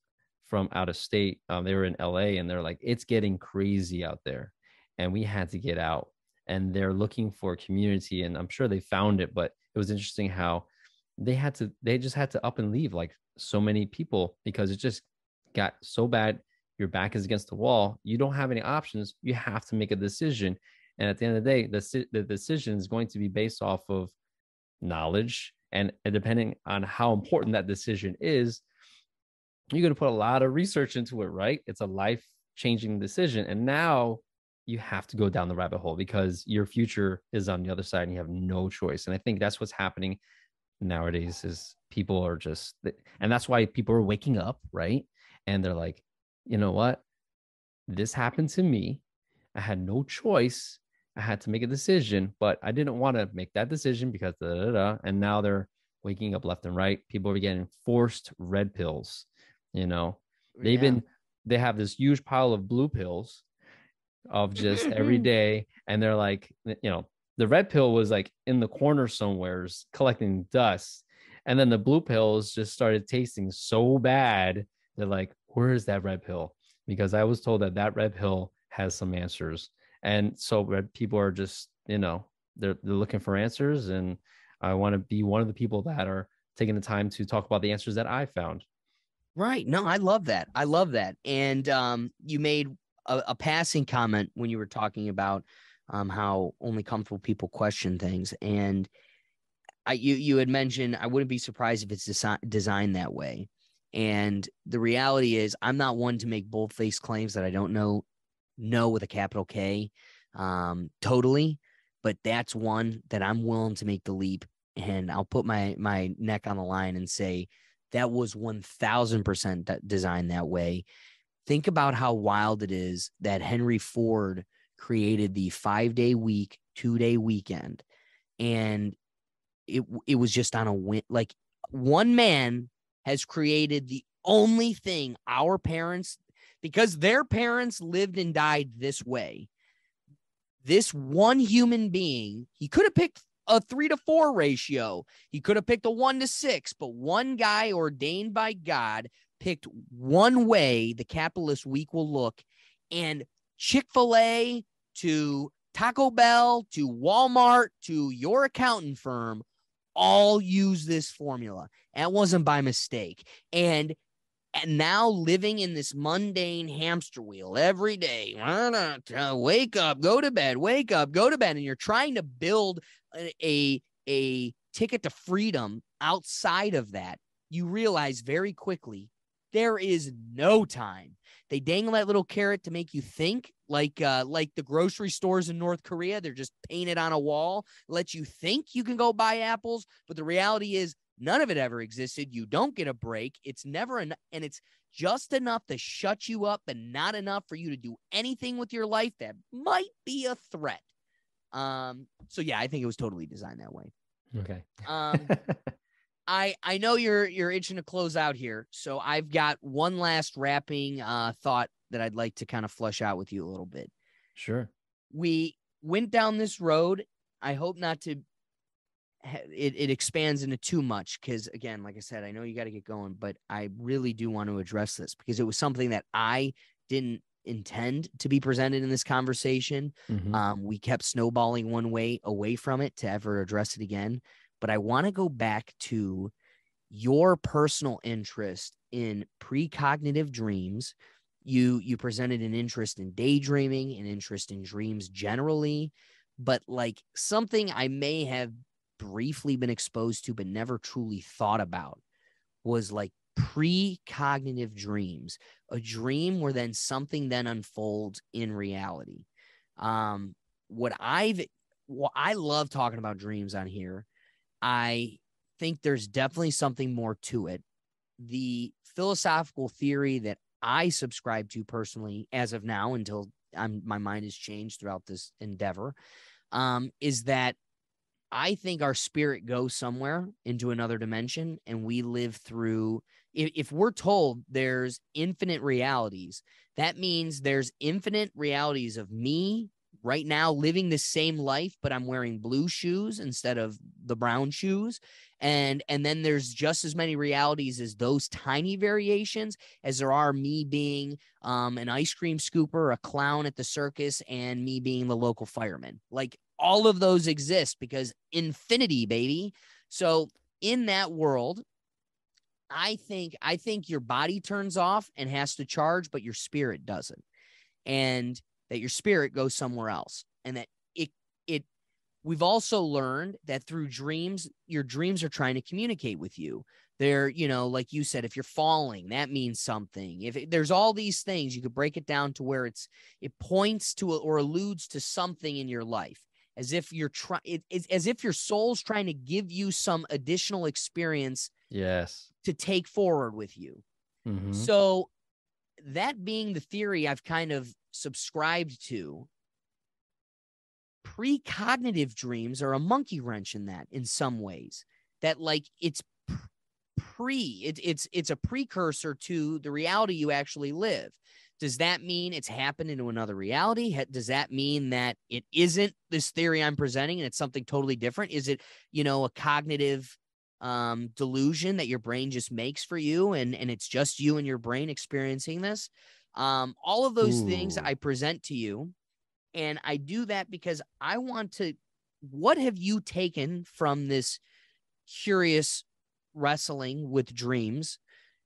from out of state. They were in LA and they're like, it's getting crazy out there. And we had to get out. And they're looking for a community. And I'm sure they found it, but it was interesting how they just had to up and leave like so many people because it just got so bad. Your back is against the wall. You don't have any options. You have to make a decision. And at the end of the day, the decision is going to be based off of knowledge. And depending on how important that decision is, you're going to put a lot of research into it, right? It's a life changing decision. And now you have to go down the rabbit hole because your future is on the other side and you have no choice. And I think that's what's happening nowadays is people are just, and that's why people are waking up, right? And they're like, you know what? This happened to me. I had no choice. I had to make a decision, but I didn't want to make that decision because and now they're waking up left and right. People are getting forced red pills. You know, they have this huge pile of blue pills of just every day. And they're like, the red pill was like in the corner somewheres collecting dust. And then the blue pills just started tasting so bad. They're like, where is that red pill? Because I was told that red pill has some answers. And so people are just, they're looking for answers. And I want to be one of the people that are taking the time to talk about the answers that I found. Right. No, I love that. I love that. And you made a passing comment when you were talking about how only comfortable people question things. And you had mentioned, I wouldn't be surprised if it's designed that way. And the reality is I'm not one to make bold-faced claims that I don't know with a capital K totally, but that's one that I'm willing to make the leap. And I'll put my neck on the line and say that was 1000% designed that way. Think about how wild it is that Henry Ford created the 5-day week, 2-day weekend. And it was just on a win. Like one man has created the only thing our parents, because their parents lived and died this way. This one human being, he could have picked a 3-to-4 ratio. He could have picked a 1-to-6, but one guy ordained by God picked one way the capitalist week will look. And Chick-fil-A to Taco Bell to Walmart to your accountant firm all use this formula. And it wasn't by mistake. And now living in this mundane hamster wheel every day, wake up, go to bed, wake up, go to bed. And you're trying to build a ticket to freedom outside of that. You realize very quickly there is no time. They dangle that little carrot to make you think, like the grocery stores in North Korea. They're just painted on a wall, let you think you can go buy apples. But the reality is none of it ever existed. You don't get a break. It's never enough. And it's just enough to shut you up, but not enough for you to do anything with your life that might be a threat. So yeah, I think it was totally designed that way. Okay. I know you're itching to close out here, so I've got one last wrapping thought that I'd like to kind of flush out with you a little bit. Sure. We went down this road. I hope not to it expands into too much because, again, like I said, I know you got to get going, but I really do want to address this because it was something that I didn't intend to be presented in this conversation. Mm-hmm. We kept snowballing one way away from it to ever address it again. But I want to go back to your personal interest in precognitive dreams. You presented an interest in daydreaming, an interest in dreams generally, but like something I may have briefly been exposed to but never truly thought about was like precognitive dreams, a dream where then something then unfolds in reality. I love talking about dreams on here. I think there's definitely something more to it. the philosophical theory that I subscribe to personally, as of now, until my mind has changed throughout this endeavor, is that I think our spirit goes somewhere into another dimension, and we live through. If we're told there's infinite realities, that means there's infinite realities of me right now living the same life, but I'm wearing blue shoes instead of the brown shoes. And then there's just as many realities as those tiny variations as there are me being an ice cream scooper, a clown at the circus, and me being the local fireman. Like, all of those exist because infinity, baby. So in that world, I think your body turns off and has to charge, but your spirit doesn't. And that your spirit goes somewhere else. And that we've also learned that through dreams, your dreams are trying to communicate with you. They're, like you said, if you're falling, that means something. There's all these things, you could break it down to where it points to or alludes to something in your life, as if as if your soul's trying to give you some additional experience. Yes. To take forward with you. Mm-hmm. So that being the theory I've kind of subscribed to, precognitive dreams are a monkey wrench in that, in some ways, that like it's a precursor to the reality you actually live. Does that mean it's happened into another reality? Does that mean that it isn't this theory I'm presenting and it's something totally different? Is it, a cognitive delusion that your brain just makes for you, and it's just you and your brain experiencing this? All of those things I present to you. And I do that because I want to, what have you taken from this curious wrestling with dreams?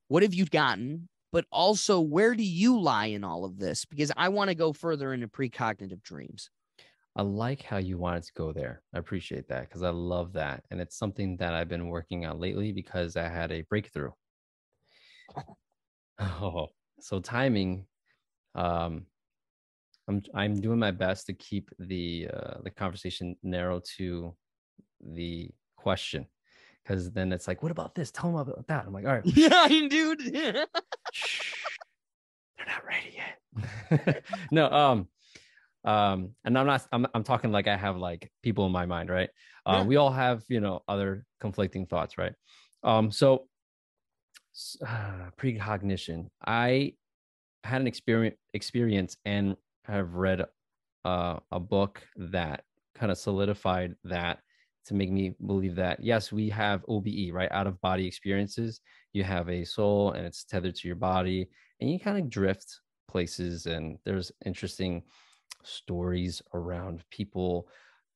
What have you gotten? But also, where do you lie in all of this? Because I want to go further into precognitive dreams. I like how you wanted to go there. I appreciate that because I love that. And it's something that I've been working on lately because I had a breakthrough. Oh, so timing. I'm doing my best to keep the conversation narrow to the question, because then it's like, what about this? Tell them about that. I'm like, all right. Yeah, dude. Shh, they're not ready yet. No, and I'm talking like I have like people in my mind, right? Yeah. We all have, other conflicting thoughts, right? So precognition. I had an experience and have read a book that kind of solidified that, to make me believe that, yes, we have OBE, right? Out of body experiences. You have a soul and it's tethered to your body, and you kind of drift places. And there's interesting stories around people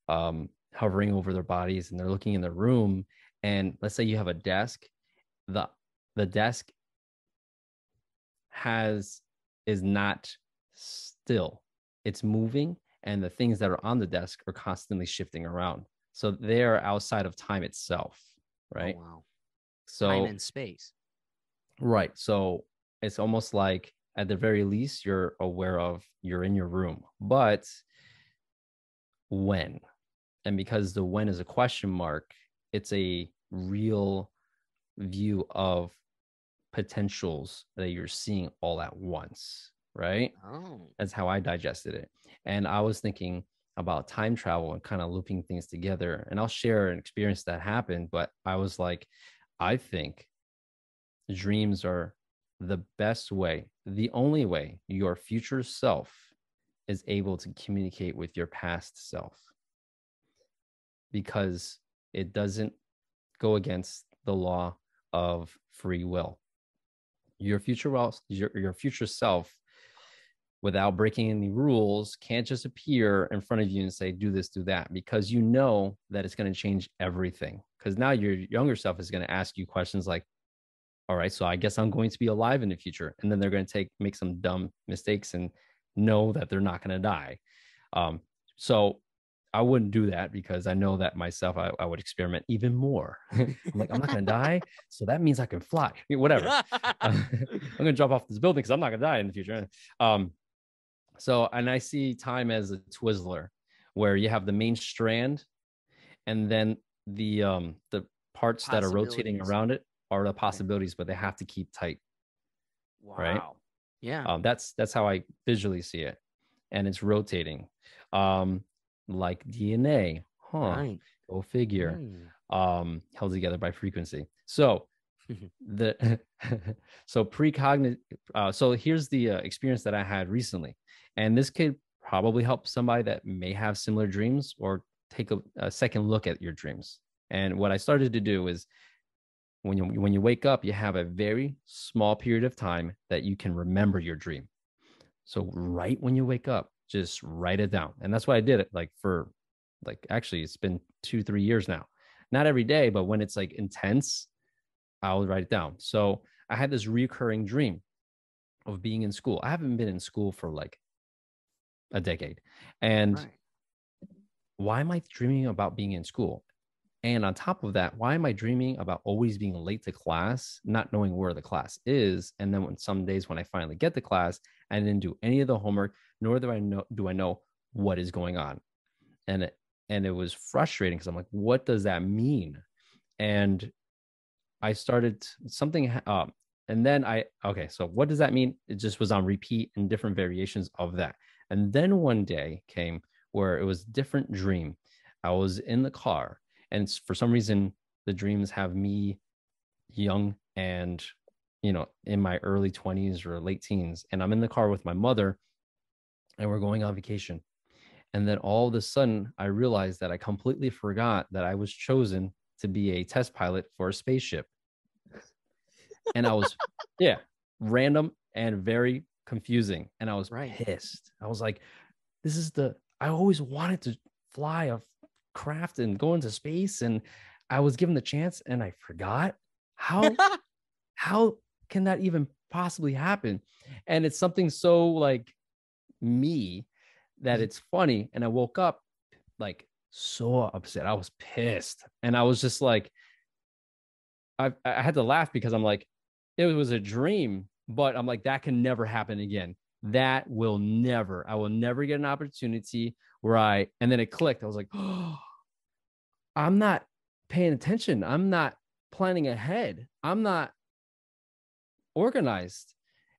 hovering over their bodies, and they're looking in the room. And let's say you have a desk, the desk is not still, it's moving, and the things that are on the desk are constantly shifting around. So they're outside of time itself, right? Oh, wow. So time and space. Right. So it's almost like, at the very least, you're aware of you're in your room. But when? And because the when is a question mark, it's a real view of potentials that you're seeing all at once, right? Oh. That's how I digested it. And I was thinking about time travel and kind of looping things together. And I'll share an experience that happened, but I was like, I think dreams are the best way, the only way your future self is able to communicate with your past self, because it doesn't go against the law of free will. Your future self, without breaking any rules, can't just appear in front of you and say, do this, do that, because you know that it's going to change everything. Because now your younger self is going to ask you questions like, all right, so I guess I'm going to be alive in the future. And then they're going to make some dumb mistakes and know that they're not going to die. So I wouldn't do that, because I know that myself, I would experiment even more. I'm like, I'm not going to die, so that means I can fly. Whatever. I'm going to jump off this building because I'm not going to die in the future. So, and I see time as a Twizzler, where you have the main strand, and then the parts that are rotating around it are the possibilities, but they have to keep tight. Wow. Right? Yeah. That's how I visually see it, and it's rotating, like DNA. Right. Go figure. Held together by frequency. So the so precognitive. So here's the experience that I had recently, and this could probably help somebody that may have similar dreams or take a second look at your dreams. And what I started to do is, when you wake up, you have a very small period of time that you can remember your dream. So right when you wake up, just write it down. And that's why I did it, like, for like, actually it's been 2-3 years now. Not every day, but when it's like intense, I'll write it down. So I had this recurring dream of being in school. I haven't been in school for like a decade. And Right. why am I dreaming about being in school? And on top of that, why am I dreaming about always being late to class, not knowing where the class is? And then when some days when I finally get to class, I didn't do any of the homework, nor do I know what is going on. And it was frustrating because I'm like, what does that mean? And I started something, and then so what does that mean? It just was on repeat and different variations of that. And then one day came where it was a different dream. I was in the car, and for some reason, the dreams have me young and, in my early 20s or late teens. And I'm in the car with my mother, and we're going on vacation. And then all of a sudden, I realized that I completely forgot that I was chosen to be a test pilot for a spaceship. And I was, random and very confusing. And I was pissed. I was like, I always wanted to fly a craft and go into space. And I was given the chance and I forgot. How can that even possibly happen? And it's something so like me that it's funny. And I woke up like so upset. I was pissed. And I was just like, I had to laugh because I'm like, it was a dream, but I'm like, that can never happen again. I will never get an opportunity where and then it clicked. I was like, oh, I'm not paying attention. I'm not planning ahead. I'm not organized.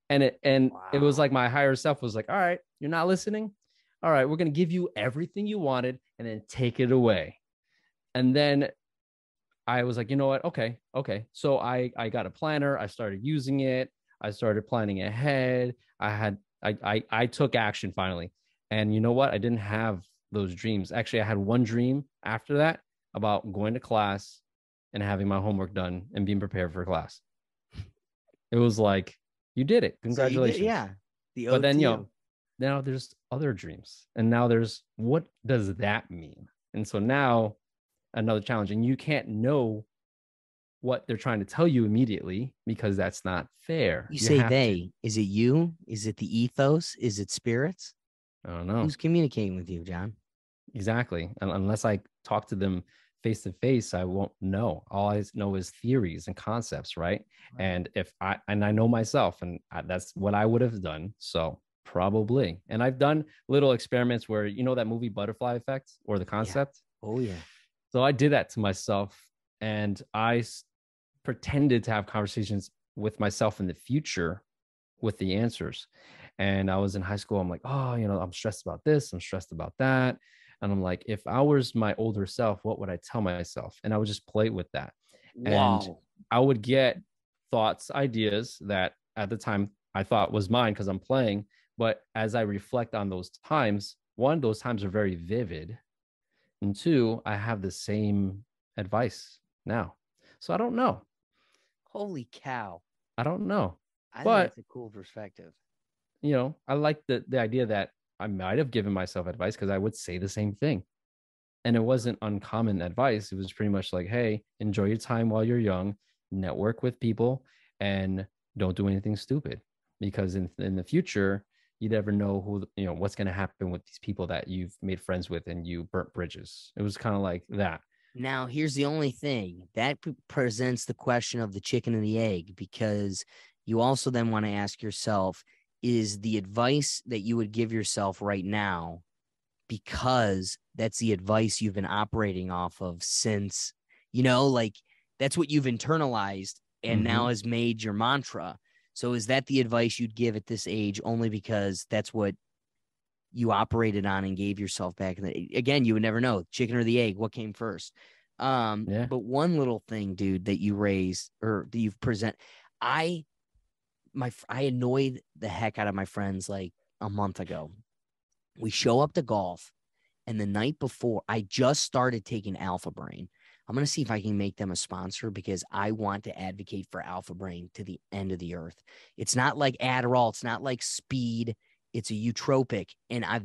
And it was like my higher self was like, all right, you're not listening. All right, we're going to give you everything you wanted and then take it away. And then I was like, you know what? Okay. So I got a planner. I started using it. I started planning ahead. I took action finally. And you know what? I didn't have those dreams. Actually, I had one dream after that about going to class and having my homework done and being prepared for class. It was like, you did it. Congratulations. So you did, but then, now there's other dreams. And now what does that mean? And so now another challenge, and you can't know what they're trying to tell you immediately because that's not fair. You say they. Is it you? Is it the ethos? Is it spirits? I don't know. Who's communicating with you, John? Exactly. And unless I talk to them face to face, I won't know. All I know is theories and concepts, right? And I know myself, and that's what I would have done. So probably. And I've done little experiments where, that movie Butterfly Effect or the concept. Yeah. Oh yeah. So I did that to myself, and I pretended to have conversations with myself in the future with the answers. And I was in high school. I'm like, oh, I'm stressed about this. I'm stressed about that. And I'm like, if I was my older self, what would I tell myself? And I would just play with that. Wow. And I would get thoughts, ideas that at the time I thought was mine because I'm playing. But as I reflect on those times, one, those times are very vivid. And two, I have the same advice now. So I don't know. Holy cow. I don't know. I think that's a cool perspective. I like the idea that I might have given myself advice because I would say the same thing. And it wasn't uncommon advice. It was pretty much like, hey, enjoy your time while you're young, network with people, and don't do anything stupid. Because in the future, you never know what's going to happen with these people that you've made friends with and you burnt bridges. It was kind of like that. Now, here's the only thing that presents the question of the chicken and the egg, because you also then want to ask yourself, is the advice that you would give yourself right now, because that's the advice you've been operating off of since, like that's what you've internalized and now has made your mantra. So is that the advice you'd give at this age only because that's what you operated on and gave yourself back in the, again, you would never know, chicken or the egg, what came first. But one little thing, dude, that you raised or that you've present, I annoyed the heck out of my friends like a month ago. We show up to golf, and the night before, I just started taking Alpha Brain. I'm going to see if I can make them a sponsor because I want to advocate for Alpha Brain to the end of the earth. It's not like Adderall. It's not like speed. It's a eutropic. And I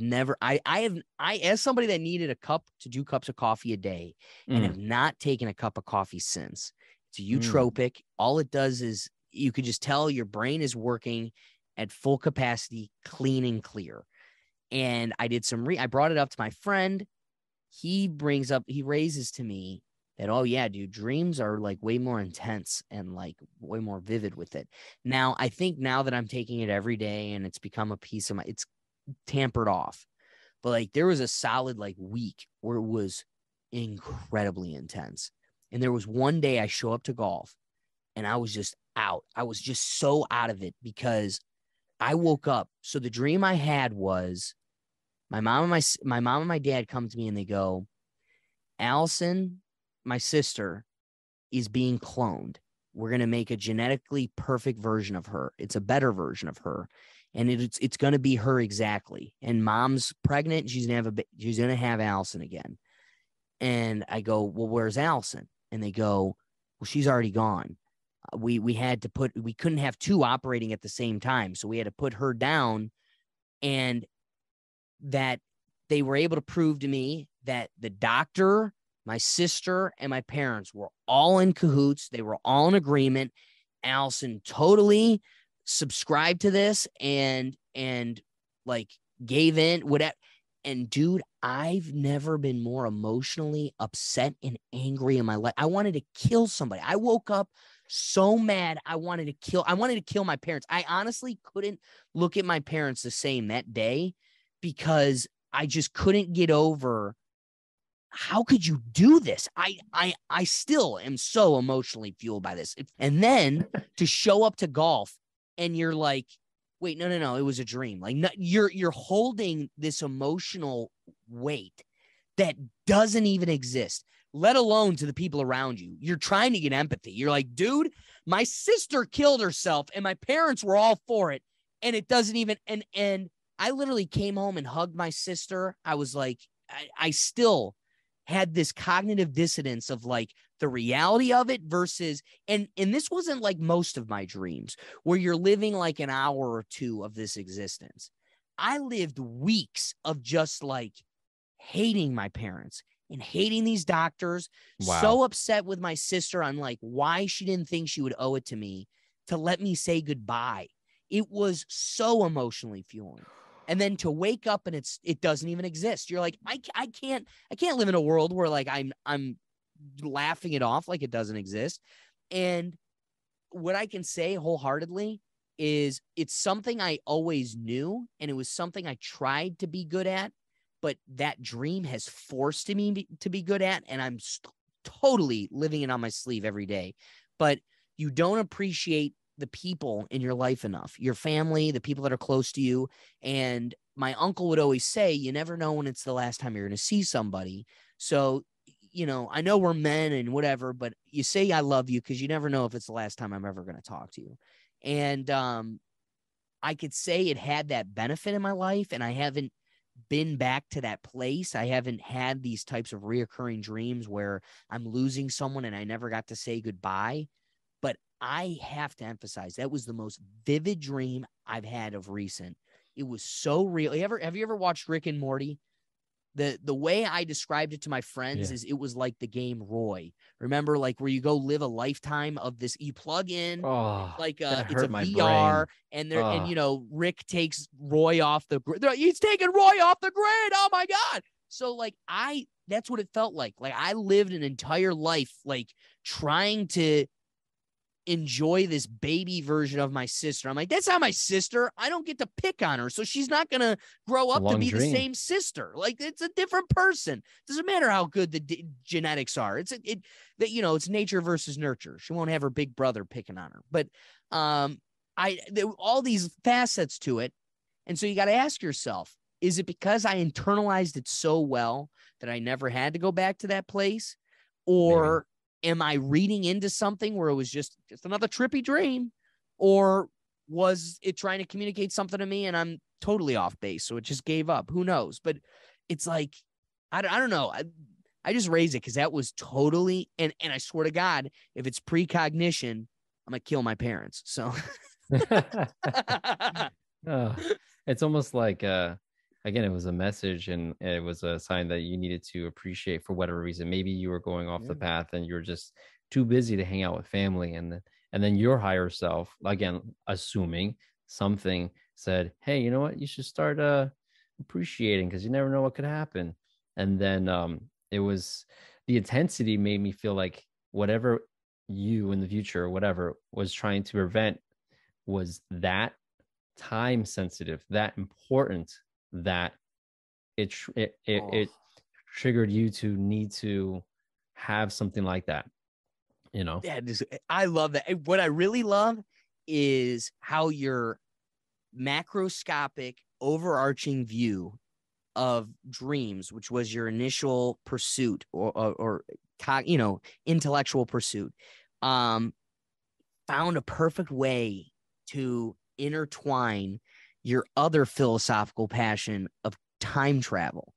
as somebody that needed a cup to 2 cups of coffee a day and have not taken a cup of coffee since. It's a eutropic. All it does is you could just tell your brain is working at full capacity, clean and clear. And I did I brought it up to my friend. He raises to me that, oh yeah, dude, dreams are like way more intense and like way more vivid with it. Now, I think now that I'm taking it every day and it's become a piece of it's tampered off. But like there was a solid like week where it was incredibly intense. And there was one day I show up to golf and I was just out. I was just so out of it because I woke up. So the dream I had was my mom and my dad come to me and they go, Allison, my sister, is being cloned. We're going to make a genetically perfect version of her. It's a better version of her. And it's going to be her exactly. And mom's pregnant. She's going to have Allison again. And I go, well, where's Allison? And they go, well, she's already gone. We couldn't have 2 operating at the same time. So we had to put her down, and that they were able to prove to me that the doctor, my sister, and my parents were all in cahoots. They were all in agreement. Allison totally subscribed to this and like gave in, whatever. And dude, I've never been more emotionally upset and angry in my life. I wanted to kill somebody. I woke up so mad. I wanted to kill my parents. I honestly couldn't look at my parents the same that day because I just couldn't get over, how could you do this? I still am so emotionally fueled by this. And then to show up to golf and you're like, wait, no, it was a dream. Like, no, you're holding this emotional weight that doesn't even exist, let alone to the people around you. You're trying to get empathy. You're like, dude, my sister killed herself and my parents were all for it. And it doesn't even, and I literally came home and hugged my sister. I was like, I still had this cognitive dissonance of like the reality of it versus, and this wasn't like most of my dreams where you're living like an hour or 2 of this existence. I lived weeks of just like hating my parents and hating these doctors. Wow. So upset with my sister on like why she didn't think she would owe it to me to let me say goodbye. It was so emotionally fueling. And then to wake up and it doesn't even exist. You're like, I can't live in a world where like I'm laughing it off like it doesn't exist. And what I can say wholeheartedly is it's something I always knew, and it was something I tried to be good at, but that dream has forced me to be good at, and I'm totally living it on my sleeve every day. But you don't appreciate the people in your life enough, your family, the people that are close to you. And my uncle would always say, you never know when it's the last time you're going to see somebody. So, you know, I know we're men and whatever, but you say, I love you, because you never know if it's the last time I'm ever going to talk to you. And I could say it had that benefit in my life, and I haven't been back to that place. I haven't had these types of reoccurring dreams where I'm losing someone and I never got to say goodbye. But I have to emphasize that was the most vivid dream I've had of recent. It was so real. Have you ever watched Rick and Morty? The way I described it to my friends is it was like the game Roy. Remember, like where you go live a lifetime of this, you plug in like it's a VR brain. And you know, Rick takes Roy off he's taking Roy off the grid. Oh my God. So like that's what it felt like. Like I lived an entire life like trying to enjoy this baby version of my sister. I'm like, that's not my sister. I don't get to pick on her. So she's not going to grow up to be the same sister. Like, it's a different person. Doesn't matter how good the genetics are. It's nature versus nurture. She won't have her big brother picking on her. But all these facets to it. And so you got to ask yourself, is it because I internalized it so well that I never had to go back to that place? Or am I reading into something where it was just another trippy dream? Or was it trying to communicate something to me and I'm totally off base, so it just gave up? Who knows? But it's like, I don't know. I just raised it because that was totally, and I swear to God, if it's precognition, I'm going to kill my parents. So it's almost like, again, it was a message and it was a sign that you needed to appreciate for whatever reason. Maybe you were going off the path and you're just too busy to hang out with family. And then your higher self, again, assuming something, said, hey, you know what? You should start appreciating, because you never know what could happen. And then it was, the intensity made me feel like whatever you in the future or whatever was trying to prevent was that time sensitive, that important, that it triggered you to need to have something like that, you know? I love that. What I really love is how your macroscopic overarching view of dreams, which was your initial pursuit or intellectual pursuit, found a perfect way to intertwine your other philosophical passion of time travel.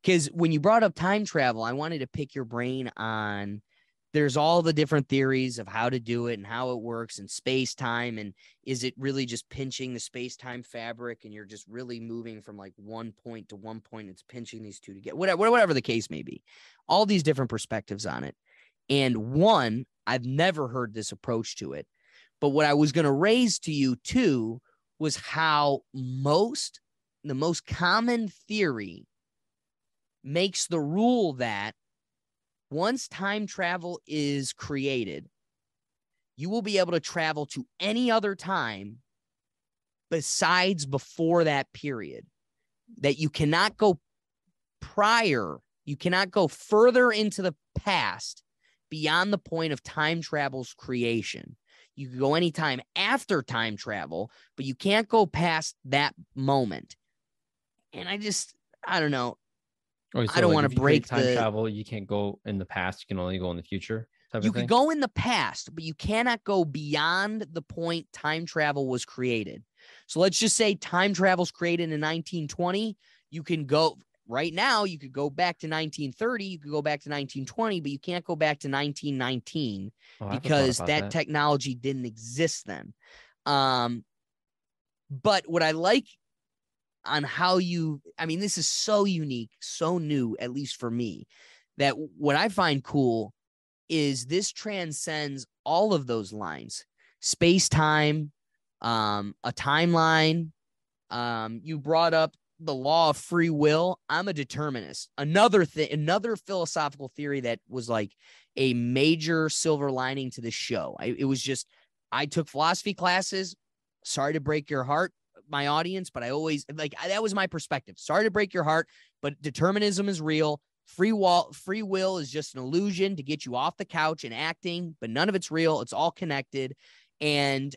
Because when you brought up time travel, I wanted to pick your brain on, there's all the different theories of how to do it and how it works and space-time. And is it really just pinching the space-time fabric and you're just really moving from like one point to one point? It's pinching these two together, whatever the case may be. All these different perspectives on it. And one, I've never heard this approach to it. But what I was going to raise to you too was how the most common theory makes the rule that once time travel is created, you will be able to travel to any other time besides before that period. That you cannot go you cannot go further into the past beyond the point of time travel's creation. You can go anytime after time travel, but you can't go past that moment. And I don't know. So I don't want to break time travel. You can't go in the past. You can only go in the future. You could go in the past, but you cannot go beyond the point time travel was created. So let's just say time travel's created in 1920. You can go right now. You could go back to 1930. You could go back to 1920, but you can't go back to 1919 because that technology didn't exist then. But what I like on how this is so unique, so new, at least for me, that what I find cool is this transcends all of those lines, space-time, a timeline. You brought up the law of free will. I'm a determinist. Another philosophical theory that was like a major silver lining to the show. I took philosophy classes. Sorry to break your heart, my audience, but that was my perspective. Sorry to break your heart, but determinism is real. Free will is just an illusion to get you off the couch and acting, but none of it's real. It's all connected. And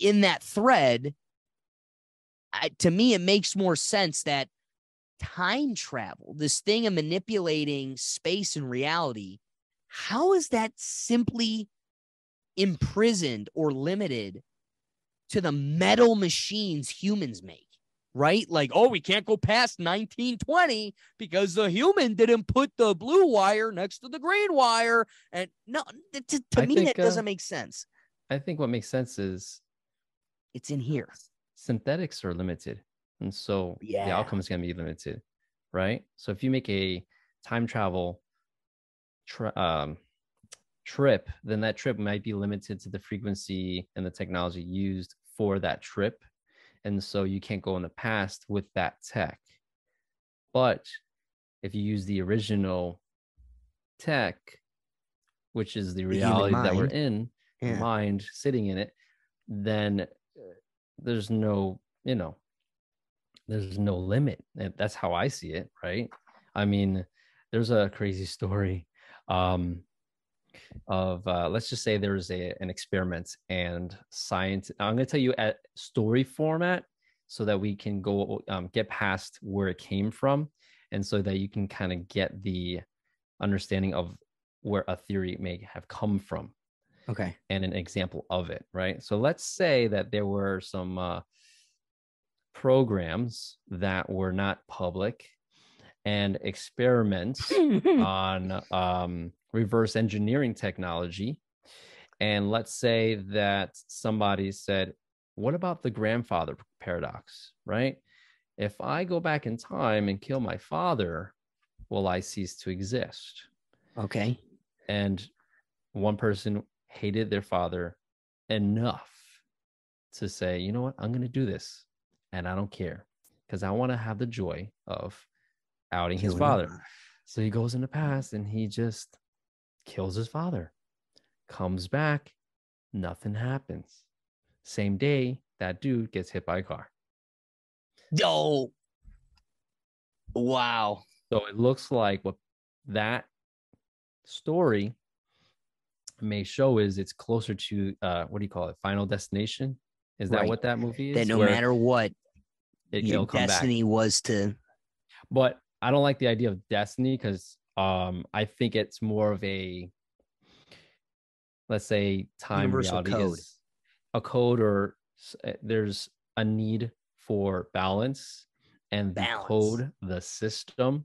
in that thread, to me, it makes more sense that time travel, this thing of manipulating space and reality, how is that simply imprisoned or limited to the metal machines humans make? Right? Like, oh, we can't go past 1920 because the human didn't put the blue wire next to the green wire. And no, to me, that doesn't make sense. I think what makes sense is it's in here. Synthetics are limited. And so the outcome is going to be limited. Right? So if you make a time travel trip, then that trip might be limited to the frequency and the technology used for that trip. And so you can't go in the past with that tech. But if you use the original tech, which is the human reality that we're mind. in, the Yeah. mind sitting in it, then there's no, there's no limit. And that's how I see it, right? I mean, there's a crazy story of let's just say there's an experiment and science. I'm going to tell you at story format so that we can go get past where it came from, and so that you can kind of get the understanding of where a theory may have come from. Okay. And an example of it, right? So let's say that there were some programs that were not public and experiments on reverse engineering technology. And let's say that somebody said, what about the grandfather paradox, right? If I go back in time and kill my father, will I cease to exist? Okay. And one person hated their father enough to say, you know what, I'm going to do this. And I don't care because I want to have the joy of outing his father. So he goes in the past and he just kills his father, comes back, nothing happens. Same day, that dude gets hit by a car. Oh, wow. So it looks like what that story may show is it's closer to what do you call it? Final Destination? Is that Right. what that movie is? That no matter what, it'll come destiny back. was to. But I don't like the idea of destiny because I think it's more of a, let's say, time Universal reality code. is a code, or there's a need for balance, and the code, the system,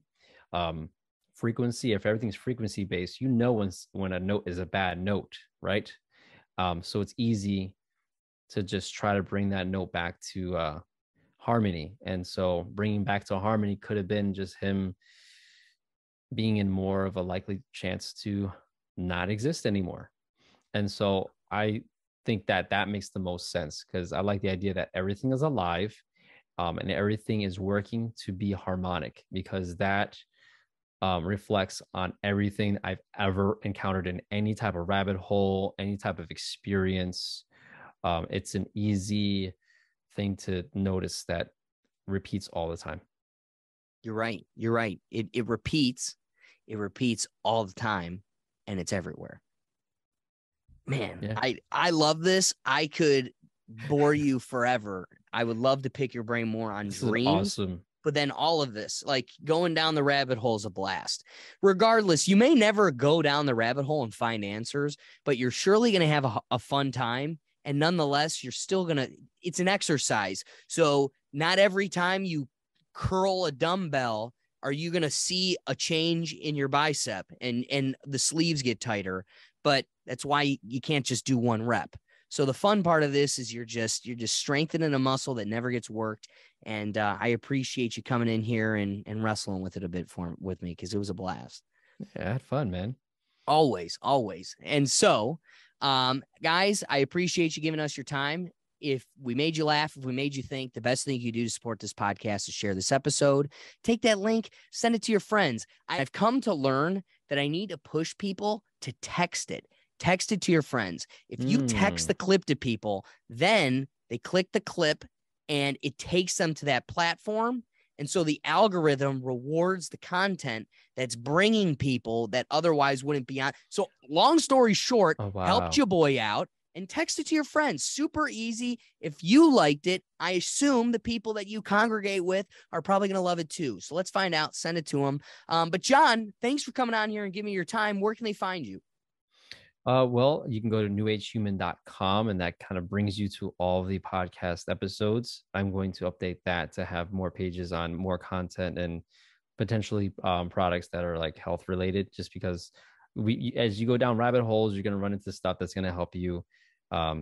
frequency. If everything's frequency based, you know when a note is a bad note, right? So it's easy to just try to bring that note back to harmony. And so bringing back to harmony could have been just him being in more of a likely chance to not exist anymore. And so I think that that makes the most sense because I like the idea that everything is alive, and everything is working to be harmonic, because that reflects on everything I've ever encountered in any type of rabbit hole, any type of experience. It's an easy thing to notice that repeats all the time. You're right. You're right. It repeats. It repeats all the time, and it's everywhere. Man, Yeah. I love this. I could bore you forever. I would love to pick your brain more on This is dreams. awesome. But then all of this, like going down the rabbit hole is a blast. Regardless, you may never go down the rabbit hole and find answers, but you're surely going to have a fun time. And nonetheless, you're still going to, it's an exercise. So not every time you curl a dumbbell are you going to see a change in your bicep and the sleeves get tighter. But that's why you can't just do one rep. So the fun part of this is you're just strengthening a muscle that never gets worked. And I appreciate you coming in here and wrestling with it a bit with me, because it was a blast. Yeah, I had fun, man. Always. And so, guys, I appreciate you giving us your time. If we made you laugh, if we made you think, the best thing you do to support this podcast is share this episode. Take that link, send it to your friends. I've come to learn that I need to push people to text it. Text it to your friends. If you text the clip to people, then they click the clip and it takes them to that platform. And so the algorithm rewards the content that's bringing people that otherwise wouldn't be on. So long story short, helped your boy out and text it to your friends. Super easy. If you liked it, I assume the people that you congregate with are probably going to love it too. So let's find out, send it to them. But Jon, thanks for coming on here and giving me your time. Where can they find you? Well, you can go to newagehuman.com, and that kind of brings you to all the podcast episodes. I'm going to update that to have more pages on more content and potentially products that are like health related, just because as you go down rabbit holes, you're going to run into stuff that's going to help you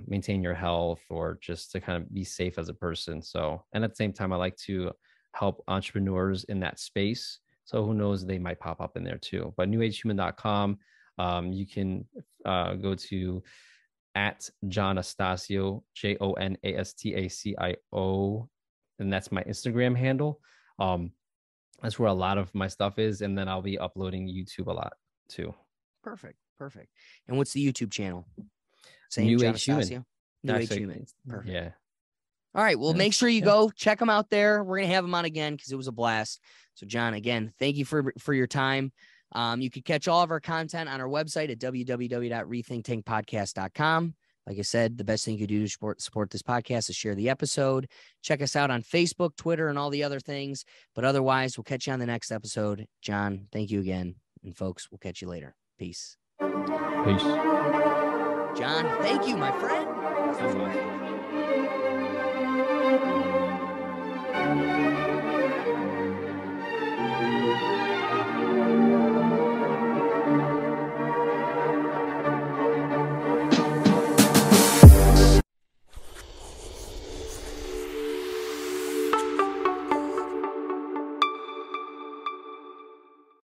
maintain your health or just to kind of be safe as a person. So, and at the same time, I like to help entrepreneurs in that space. So who knows, they might pop up in there too. But newagehuman.com. You can go to at Jon Astacio, JONASTACIO, and that's my Instagram handle. That's where a lot of my stuff is, and then I'll be uploading YouTube a lot too. Perfect. Perfect. And what's the YouTube channel? Same, New Jon Age Human. Astacio? New Age Actually, Human. Perfect. Yeah. All right. Well, Yeah, make sure you yeah. go check them out there. We're going to have them on again because it was a blast. So, John, again, thank you for your time. You can catch all of our content on our website at www.rethinktankpodcast.com. Like I said, the best thing you could do to support this podcast is share the episode. Check us out on Facebook, Twitter, and all the other things. But otherwise, we'll catch you on the next episode. John, thank you again. And folks, we'll catch you later. Peace. Peace. John, thank you, my friend.